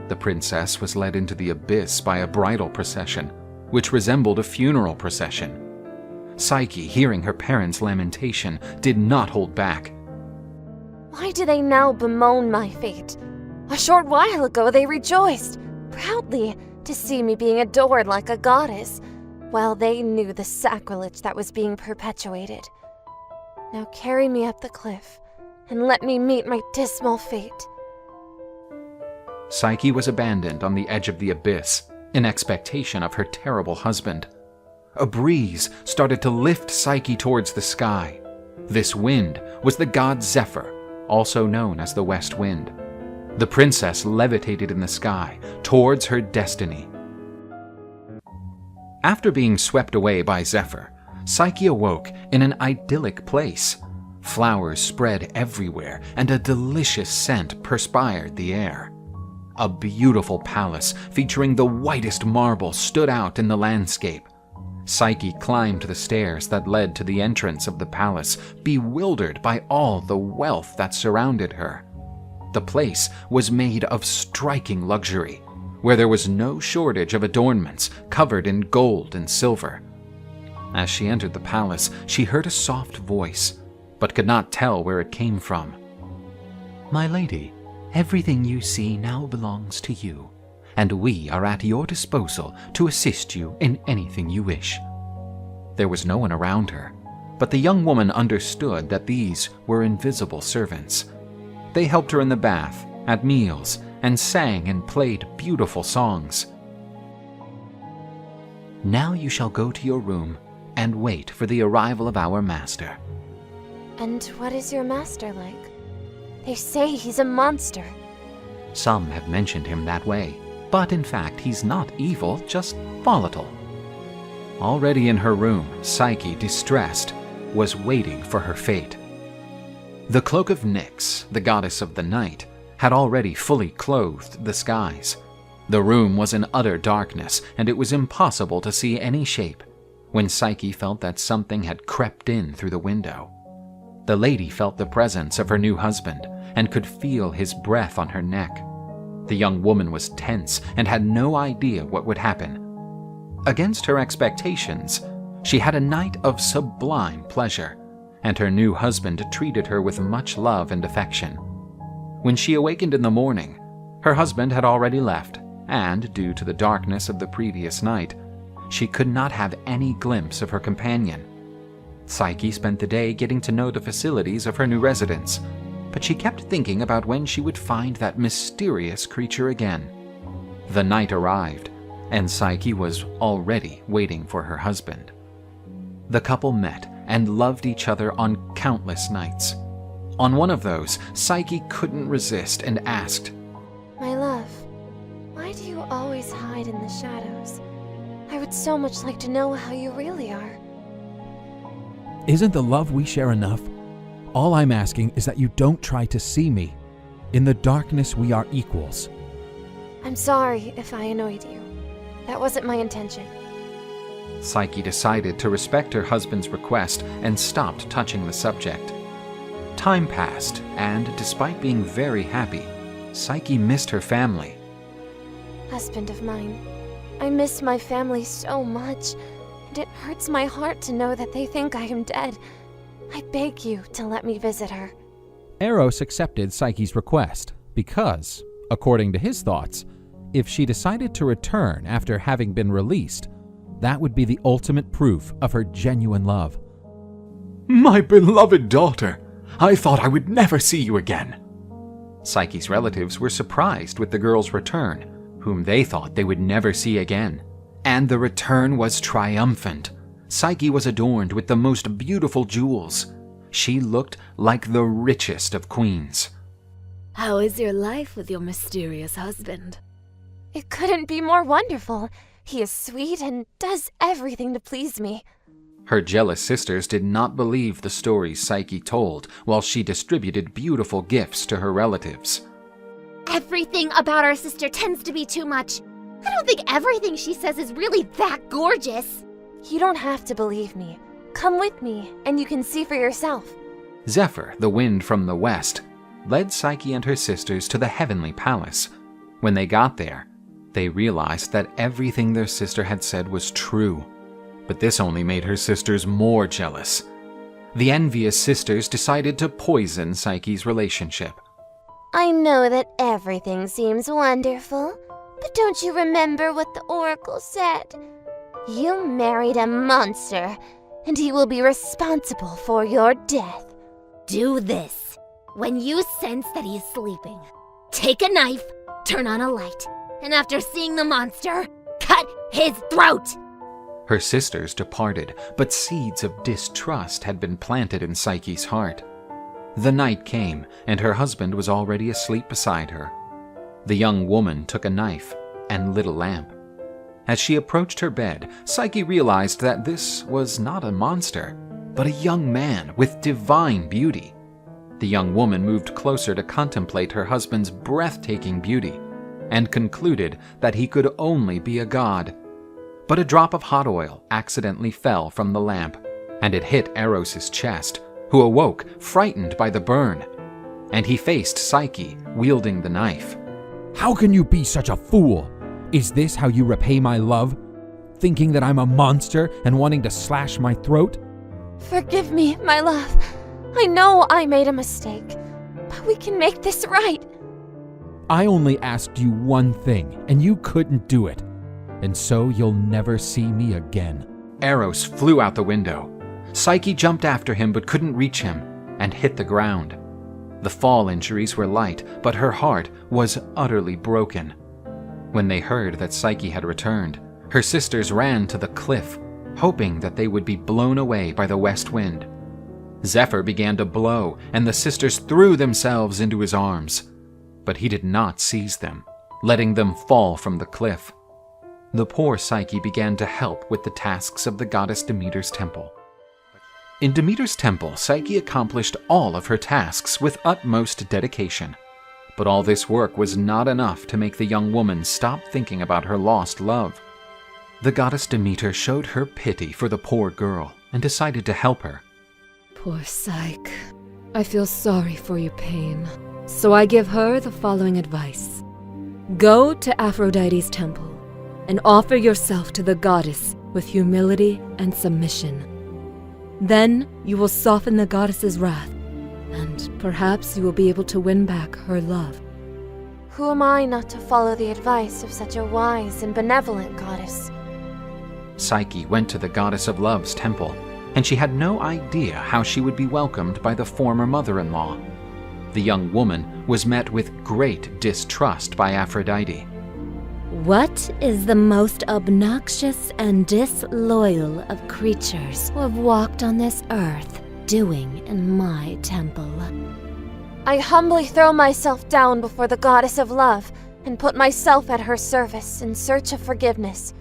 The princess was led into the abyss by a bridal procession, which resembled a funeral procession. Psyche, hearing her parents' lamentation, did not hold back. Why do they now bemoan my fate? A short while ago they rejoiced, proudly, to see me being adored like a goddess, while they knew the sacrilege that was being perpetuated. Now carry me up the cliff, and let me meet my dismal fate. Psyche was abandoned on the edge of the abyss, in expectation of her terrible husband. A breeze started to lift Psyche towards the sky. This wind was the god Zephyr, also known as the West Wind. The princess levitated in the sky towards her destiny. After being swept away by Zephyr, Psyche awoke in an idyllic place. Flowers spread everywhere, and a delicious scent perspired the air. A beautiful palace featuring the whitest marble stood out in the landscape. Psyche climbed the stairs that led to the entrance of the palace, bewildered by all the wealth that surrounded her. The place was made of striking luxury, where there was no shortage of adornments covered in gold and silver. As she entered the palace, she heard a soft voice, but could not tell where it came from. My lady, everything you see now belongs to you, and we are at your disposal to assist you in anything you wish. There was no one around her, but the young woman understood that these were invisible servants. They helped her in the bath, at meals, and sang and played beautiful songs. Now you shall go to your room and wait for the arrival of our master. And what is your master like? They say he's a monster. Some have mentioned him that way, but in fact he's not evil, just volatile. Already in her room, Psyche, distressed, was waiting for her fate. The cloak of Nyx, the goddess of the night, had already fully clothed the skies. The room was in utter darkness, and it was impossible to see any shape, when Psyche felt that something had crept in through the window. The lady felt the presence of her new husband, and could feel his breath on her neck. The young woman was tense and had no idea what would happen. Against her expectations, she had a night of sublime pleasure, and her new husband treated her with much love and affection. When she awakened in the morning, her husband had already left, and due to the darkness of the previous night, she could not have any glimpse of her companion. Psyche spent the day getting to know the facilities of her new residence, but she kept thinking about when she would find that mysterious creature again. The night arrived, and Psyche was already waiting for her husband. The couple met and loved each other on countless nights. On one of those, Psyche couldn't resist and asked, My love, why do you always hide in the shadows? I would so much like to know how you really are. Isn't the love we share enough? All I'm asking is that you don't try to see me. In the darkness, we are equals. I'm sorry if I annoyed you. That wasn't my intention. Psyche decided to respect her husband's request and stopped touching the subject. Time passed, and despite being very happy, Psyche missed her family. Husband of mine, I miss my family so much, and it hurts my heart to know that they think I am dead. I beg you to let me visit her. Eros accepted Psyche's request because, according to his thoughts, if she decided to return after having been released, that would be the ultimate proof of her genuine love. My beloved daughter, I thought I would never see you again. Psyche's relatives were surprised with the girl's return, whom they thought they would never see again. And the return was triumphant. Psyche was adorned with the most beautiful jewels. She looked like the richest of queens. How is your life with your mysterious husband? It couldn't be more wonderful. He is sweet and does everything to please me. Her jealous sisters did not believe the stories Psyche told while she distributed beautiful gifts to her relatives. Everything about our sister tends to be too much. I don't think everything she says is really that gorgeous. You don't have to believe me. Come with me, and you can see for yourself. Zephyr, the wind from the west, led Psyche and her sisters to the heavenly palace. When they got there, they realized that everything their sister had said was true. But this only made her sisters more jealous. The envious sisters decided to poison Psyche's relationship. I know that everything seems wonderful, but don't you remember what the oracle said? You married a monster, and he will be responsible for your death. Do this. When you sense that he is sleeping, take a knife, turn on a light, and after seeing the monster, cut his throat! Her sisters departed, but seeds of distrust had been planted in Psyche's heart. The night came, and her husband was already asleep beside her. The young woman took a knife and lit a lamp. As she approached her bed, Psyche realized that this was not a monster, but a young man with divine beauty. The young woman moved closer to contemplate her husband's breathtaking beauty, and concluded that he could only be a god. But a drop of hot oil accidentally fell from the lamp, and it hit Eros's chest, who awoke, frightened by the burn. And he faced Psyche, wielding the knife. How can you be such a fool? Is this how you repay my love? Thinking that I'm a monster and wanting to slash my throat? Forgive me, my love. I know I made a mistake, but we can make this right. I only asked you one thing, and you couldn't do it. And so you'll never see me again. Eros flew out the window. Psyche jumped after him but couldn't reach him, and hit the ground. The fall injuries were light, but her heart was utterly broken. When they heard that Psyche had returned, her sisters ran to the cliff, hoping that they would be blown away by the west wind. Zephyr began to blow, and the sisters threw themselves into his arms. But he did not seize them, letting them fall from the cliff. The poor Psyche began to help with the tasks of the goddess Demeter's temple. In Demeter's temple, Psyche accomplished all of her tasks with utmost dedication. But all this work was not enough to make the young woman stop thinking about her lost love. The goddess Demeter showed her pity for the poor girl and decided to help her. Poor Psyche. I feel sorry for your pain, so I give her the following advice. Go to Aphrodite's temple and offer yourself to the goddess with humility and submission. Then you will soften the goddess's wrath, and perhaps you will be able to win back her love. Who am I not to follow the advice of such a wise and benevolent goddess? Psyche went to the goddess of love's temple, and she had no idea how she would be welcomed by the former mother-in-law. The young woman was met with great distrust by Aphrodite. What is the most obnoxious and disloyal of creatures who have walked on this earth doing in my temple? I humbly throw myself down before the goddess of love and put myself at her service in search of forgiveness.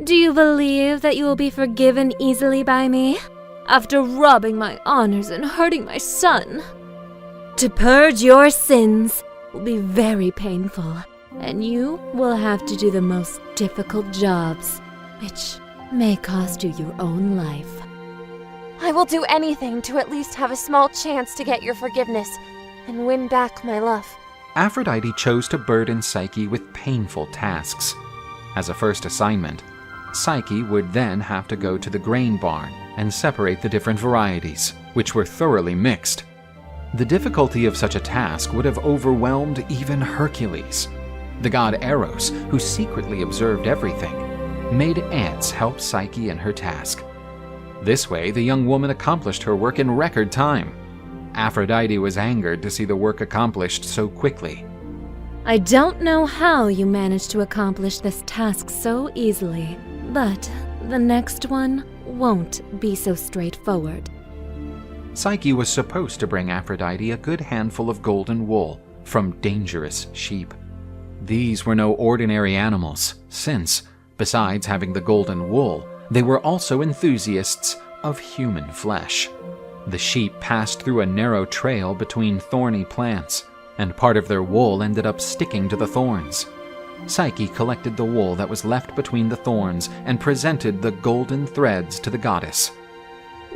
Do you believe that you will be forgiven easily by me, after robbing my honors and hurting my son? To purge your sins will be very painful, and you will have to do the most difficult jobs, which may cost you your own life. I will do anything to at least have a small chance to get your forgiveness and win back my love. Aphrodite chose to burden Psyche with painful tasks. As a first assignment, Psyche would then have to go to the grain barn and separate the different varieties, which were thoroughly mixed. The difficulty of such a task would have overwhelmed even Hercules. The god Eros, who secretly observed everything, made ants help Psyche in her task. This way, the young woman accomplished her work in record time. Aphrodite was angered to see the work accomplished so quickly. I don't know how you managed to accomplish this task so easily, but the next one won't be so straightforward. Psyche was supposed to bring Aphrodite a good handful of golden wool from dangerous sheep. These were no ordinary animals, since, besides having the golden wool, they were also enthusiasts of human flesh. The sheep passed through a narrow trail between thorny plants, and part of their wool ended up sticking to the thorns. Psyche collected the wool that was left between the thorns and presented the golden threads to the goddess.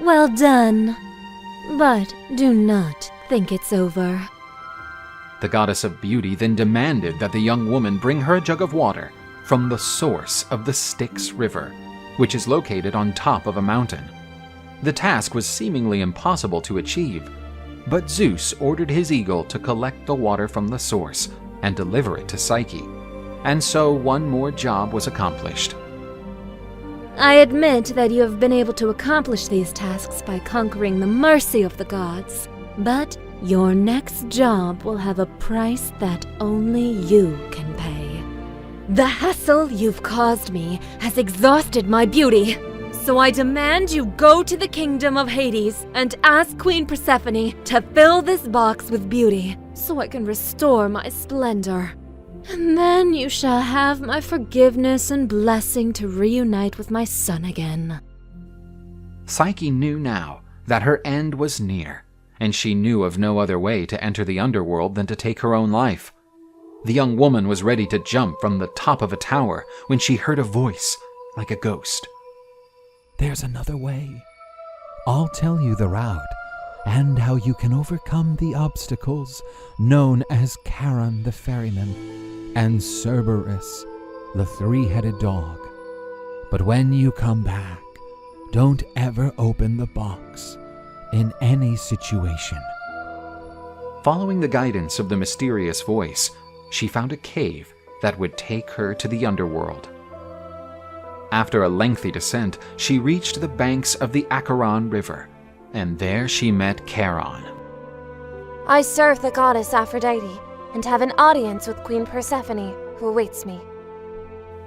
Well done. But do not think it's over. The goddess of beauty then demanded that the young woman bring her a jug of water from the source of the Styx River, which is located on top of a mountain. The task was seemingly impossible to achieve, but Zeus ordered his eagle to collect the water from the source and deliver it to Psyche, and so one more job was accomplished. I admit that you have been able to accomplish these tasks by conquering the mercy of the gods, but your next job will have a price that only you can pay. The hassle you've caused me has exhausted my beauty, so I demand you go to the kingdom of Hades and ask Queen Persephone to fill this box with beauty so I can restore my splendor. And then you shall have my forgiveness and blessing to reunite with my son again. Psyche knew now that her end was near, and she knew of no other way to enter the underworld than to take her own life. The young woman was ready to jump from the top of a tower when she heard a voice like a ghost. There's another way. I'll tell you the route and how you can overcome the obstacles known as Charon the ferryman and Cerberus, the three-headed dog. But when you come back, don't ever open the box in any situation. Following the guidance of the mysterious voice, she found a cave that would take her to the underworld. After a lengthy descent, she reached the banks of the Acheron River, and there she met Charon. I serve the goddess Aphrodite and have an audience with Queen Persephone, who awaits me.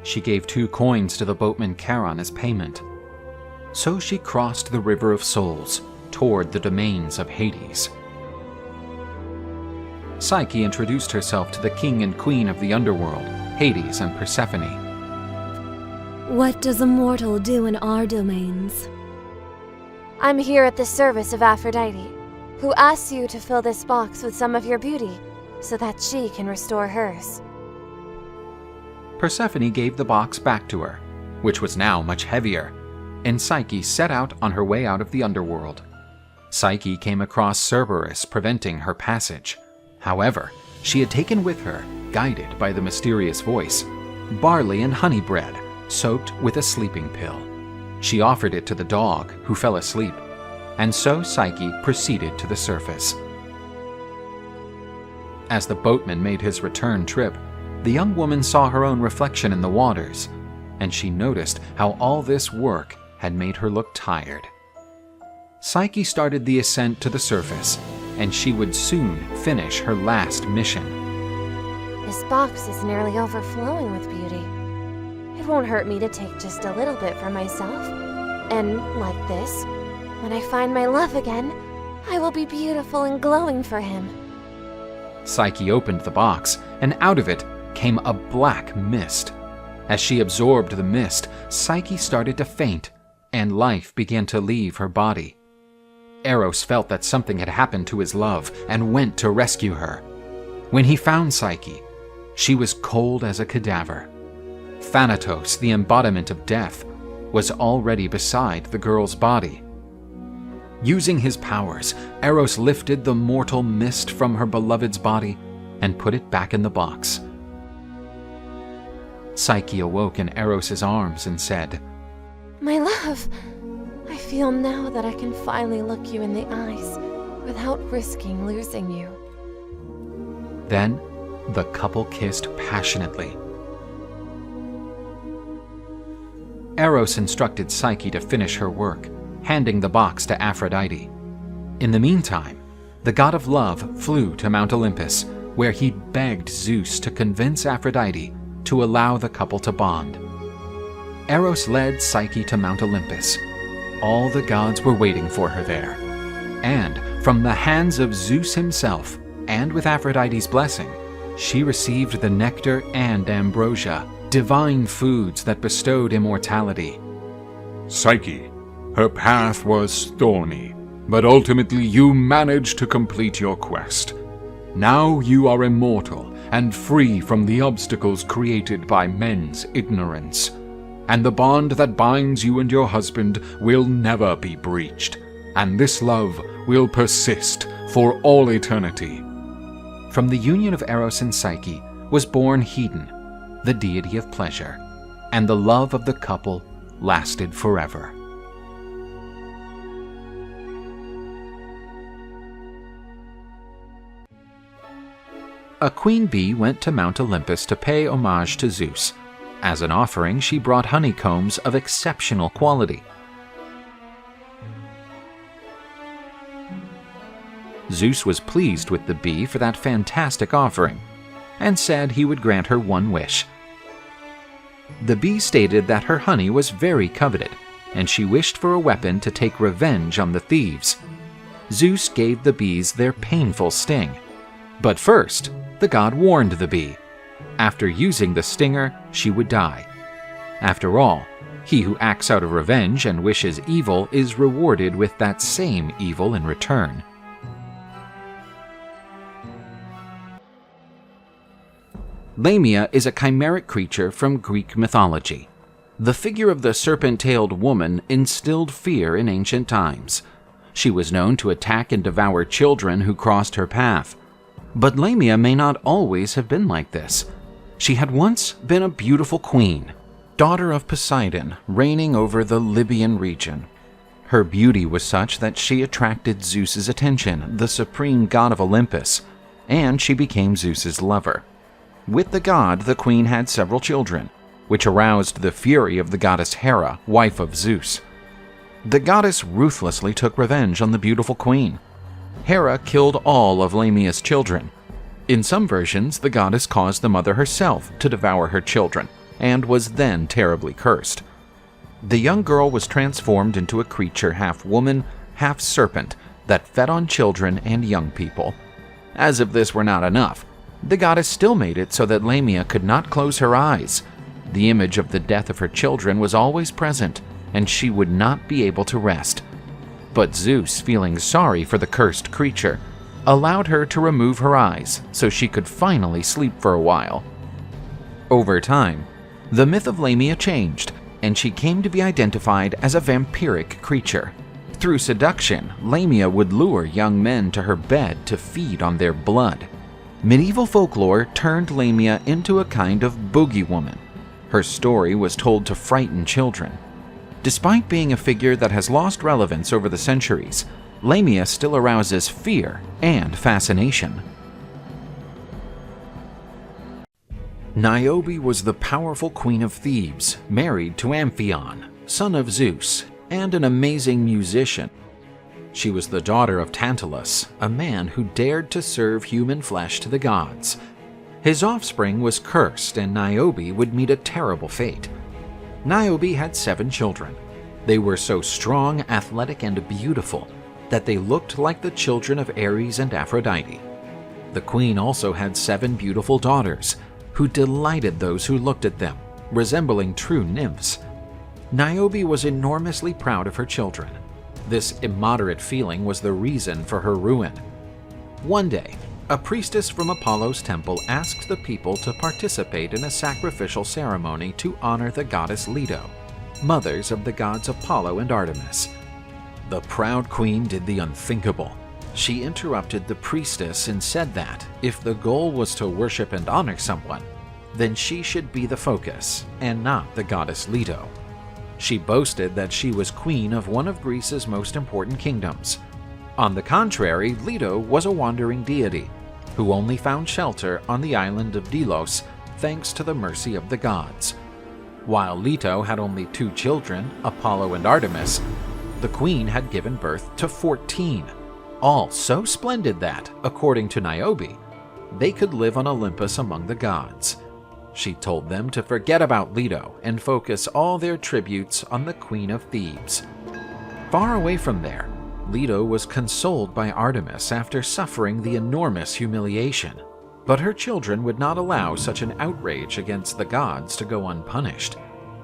She gave 2 coins to the boatman Charon as payment. So she crossed the River of Souls toward the domains of Hades. Psyche introduced herself to the king and queen of the underworld, Hades and Persephone. What does a mortal do in our domains? I'm here at the service of Aphrodite, who asks you to fill this box with some of your beauty so that she can restore hers. Persephone gave the box back to her, which was now much heavier, and Psyche set out on her way out of the underworld. Psyche came across Cerberus, preventing her passage. However, she had taken with her, guided by the mysterious voice, barley and honey bread soaked with a sleeping pill. She offered it to the dog, who fell asleep, and so Psyche proceeded to the surface. As the boatman made his return trip, the young woman saw her own reflection in the waters, and she noticed how all this work had made her look tired. Psyche started the ascent to the surface, and she would soon finish her last mission. This box is nearly overflowing with beauty. It won't hurt me to take just a little bit for myself. And like this, when I find my love again, I will be beautiful and glowing for him. Psyche opened the box, and out of it came a black mist. As she absorbed the mist, Psyche started to faint, and life began to leave her body. Eros felt that something had happened to his love and went to rescue her. When he found Psyche, she was cold as a cadaver. Thanatos, the embodiment of death, was already beside the girl's body. Using his powers, Eros lifted the mortal mist from her beloved's body and put it back in the box. Psyche awoke in Eros's arms and said, My love, I feel now that I can finally look you in the eyes without risking losing you. Then the couple kissed passionately. Eros instructed Psyche to finish her work, handing the box to Aphrodite. In the meantime, the god of love flew to Mount Olympus, where he begged Zeus to convince Aphrodite to allow the couple to bond. Eros led Psyche to Mount Olympus, All the gods were waiting for her there. And from the hands of Zeus himself, and with Aphrodite's blessing, she received the nectar and ambrosia, divine foods that bestowed immortality. Psyche, her path was thorny, but ultimately you managed to complete your quest. Now you are immortal and free from the obstacles created by men's ignorance. And the bond that binds you and your husband will never be breached, and this love will persist for all eternity. From the union of Eros and Psyche was born Hedon, the deity of pleasure, and the love of the couple lasted forever. A queen bee went to Mount Olympus to pay homage to Zeus. As an offering, she brought honeycombs of exceptional quality. Zeus was pleased with the bee for that fantastic offering, and said he would grant her one wish. The bee stated that her honey was very coveted, and she wished for a weapon to take revenge on the thieves. Zeus gave the bees their painful sting. But first, the god warned the bee. After using the stinger, she would die. After all, he who acts out of revenge and wishes evil is rewarded with that same evil in return. Lamia is a chimeric creature from Greek mythology. The figure of the serpent-tailed woman instilled fear in ancient times. She was known to attack and devour children who crossed her path. But Lamia may not always have been like this. She had once been a beautiful queen, daughter of Poseidon, reigning over the Libyan region. Her beauty was such that she attracted Zeus's attention, the supreme god of Olympus, and she became Zeus's lover. With the god, the queen had several children, which aroused the fury of the goddess Hera, wife of Zeus. The goddess ruthlessly took revenge on the beautiful queen. Hera killed all of Lamia's children. In some versions, the goddess caused the mother herself to devour her children, and was then terribly cursed. The young girl was transformed into a creature half woman, half serpent, that fed on children and young people. As if this were not enough, the goddess still made it so that Lamia could not close her eyes. The image of the death of her children was always present, and she would not be able to rest. But Zeus, feeling sorry for the cursed creature, allowed her to remove her eyes so she could finally sleep for a while. Over time, the myth of Lamia changed, and she came to be identified as a vampiric creature. Through seduction, Lamia would lure young men to her bed to feed on their blood. Medieval folklore turned Lamia into a kind of boogie woman. Her story was told to frighten children. Despite being a figure that has lost relevance over the centuries, Lamia still arouses fear and fascination. Niobe was the powerful queen of Thebes, married to Amphion, son of Zeus, and an amazing musician. She was the daughter of Tantalus, a man who dared to serve human flesh to the gods. His offspring was cursed, and Niobe would meet a terrible fate. Niobe had 7 children. They were so strong, athletic, and beautiful that they looked like the children of Ares and Aphrodite. The queen also had 7 beautiful daughters, who delighted those who looked at them, resembling true nymphs. Niobe was enormously proud of her children. This immoderate feeling was the reason for her ruin. One day, a priestess from Apollo's temple asked the people to participate in a sacrificial ceremony to honor the goddess Leto, mothers of the gods Apollo and Artemis. The proud queen did the unthinkable. She interrupted the priestess and said that, if the goal was to worship and honor someone, then she should be the focus, and not the goddess Leto. She boasted that she was queen of one of Greece's most important kingdoms. On the contrary, Leto was a wandering deity, who only found shelter on the island of Delos thanks to the mercy of the gods. While Leto had only 2 children, Apollo and Artemis, the queen had given birth to 14, all so splendid that, according to Niobe, they could live on Olympus among the gods. She told them to forget about Leto and focus all their tributes on the Queen of Thebes. Far away from there, Leto was consoled by Artemis after suffering the enormous humiliation. But her children would not allow such an outrage against the gods to go unpunished.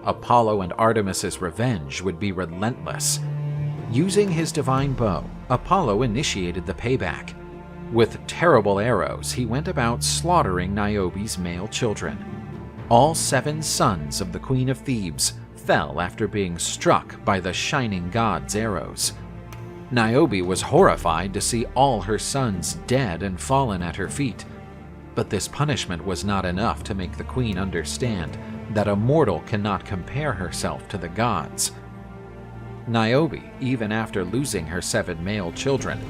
Apollo and Artemis's revenge would be relentless. Using his divine bow, Apollo initiated the payback. With terrible arrows, he went about slaughtering Niobe's male children. All 7 sons of the Queen of Thebes fell after being struck by the shining god's arrows. Niobe was horrified to see all her sons dead and fallen at her feet. But this punishment was not enough to make the queen understand that a mortal cannot compare herself to the gods. Niobe, even after losing her 7 male children,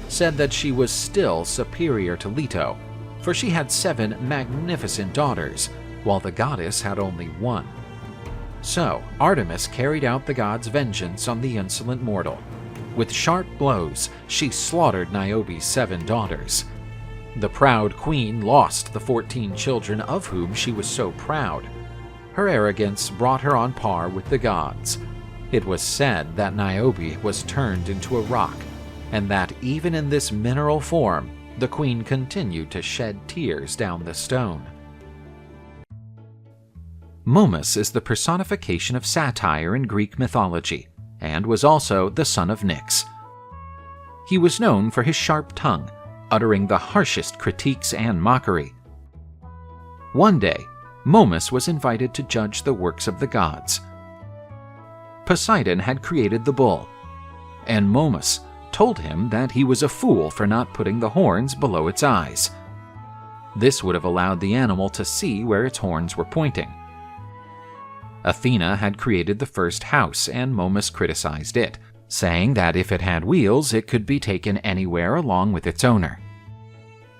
said that she was still superior to Leto, for she had 7 magnificent daughters, while the goddess had only 1. So Artemis carried out the god's vengeance on the insolent mortal. With sharp blows, she slaughtered Niobe's 7 daughters. The proud queen lost the 14 children of whom she was so proud. Her arrogance brought her on par with the gods. It was said that Niobe was turned into a rock, and that even in this mineral form, the queen continued to shed tears down the stone. Momus is the personification of satire in Greek mythology, and was also the son of Nyx. He was known for his sharp tongue, uttering the harshest critiques and mockery. One day, Momus was invited to judge the works of the gods. Poseidon had created the bull, and Momus told him that he was a fool for not putting the horns below its eyes. This would have allowed the animal to see where its horns were pointing. Athena had created the first house, and Momus criticized it, saying that if it had wheels, it could be taken anywhere along with its owner.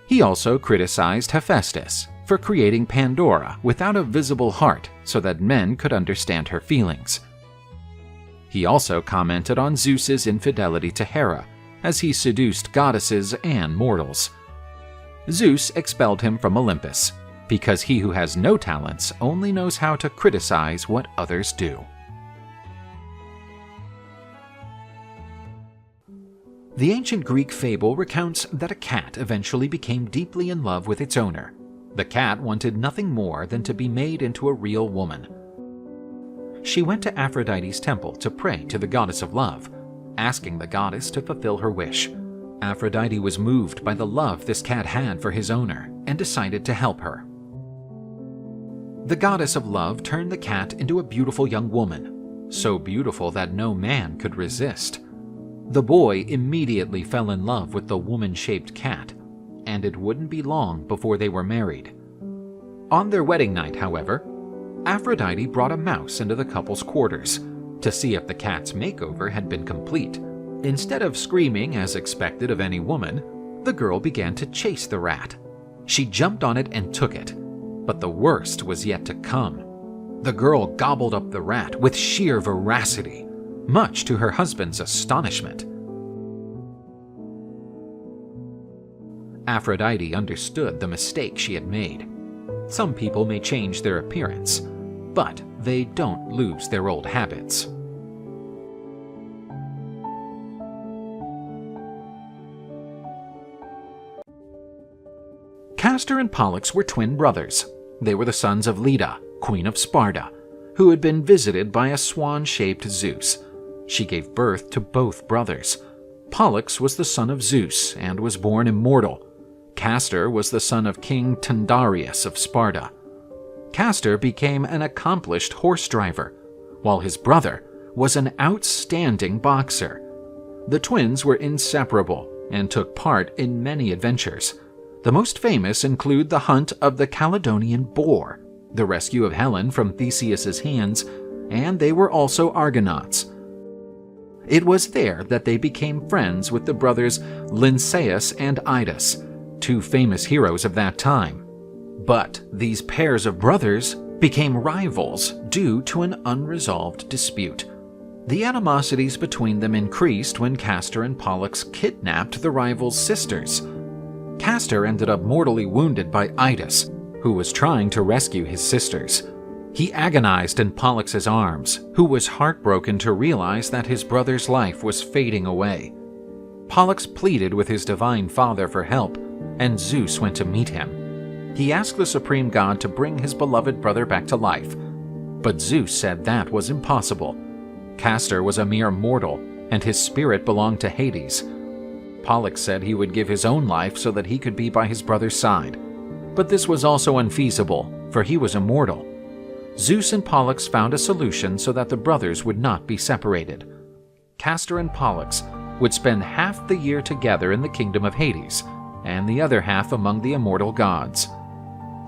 He also criticized Hephaestus for creating Pandora without a visible heart so that men could understand her feelings. He also commented on Zeus's infidelity to Hera, as he seduced goddesses and mortals. Zeus expelled him from Olympus, because he who has no talents only knows how to criticize what others do. The ancient Greek fable recounts that a cat eventually became deeply in love with its owner. The cat wanted nothing more than to be made into a real woman. She went to Aphrodite's temple to pray to the goddess of love, asking the goddess to fulfill her wish. Aphrodite was moved by the love this cat had for his owner and decided to help her. The goddess of love turned the cat into a beautiful young woman, so beautiful that no man could resist. The boy immediately fell in love with the woman-shaped cat, and it wouldn't be long before they were married. On their wedding night, however, Aphrodite brought a mouse into the couple's quarters to see if the cat's makeover had been complete. Instead of screaming as expected of any woman, the girl began to chase the rat. She jumped on it and took it, but the worst was yet to come. The girl gobbled up the rat with sheer voracity, much to her husband's astonishment. Aphrodite understood the mistake she had made. Some people may change their appearance, but they don't lose their old habits. Castor and Pollux were twin brothers. They were the sons of Leda, queen of Sparta, who had been visited by a swan-shaped Zeus. She gave birth to both brothers. Pollux was the son of Zeus and was born immortal. Castor was the son of King Tyndareus of Sparta. Castor became an accomplished horse driver, while his brother was an outstanding boxer. The twins were inseparable and took part in many adventures. The most famous include the hunt of the Caledonian boar, the rescue of Helen from Theseus's hands, and they were also Argonauts. It was there that they became friends with the brothers Lynceus and Idas, two famous heroes of that time. But these pairs of brothers became rivals due to an unresolved dispute. The animosities between them increased when Castor and Pollux kidnapped the rivals' sisters. Castor ended up mortally wounded by Idas, who was trying to rescue his sisters. He agonized in Pollux' arms, who was heartbroken to realize that his brother's life was fading away. Pollux pleaded with his divine father for help, and Zeus went to meet him. He asked the supreme god to bring his beloved brother back to life, but Zeus said that was impossible. Castor was a mere mortal, and his spirit belonged to Hades. Pollux said he would give his own life so that he could be by his brother's side, but this was also unfeasible, for he was immortal. Zeus and Pollux found a solution so that the brothers would not be separated. Castor and Pollux would spend half the year together in the kingdom of Hades, and the other half among the immortal gods.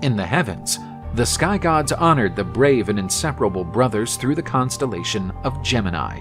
In the heavens, the sky gods honored the brave and inseparable brothers through the constellation of Gemini.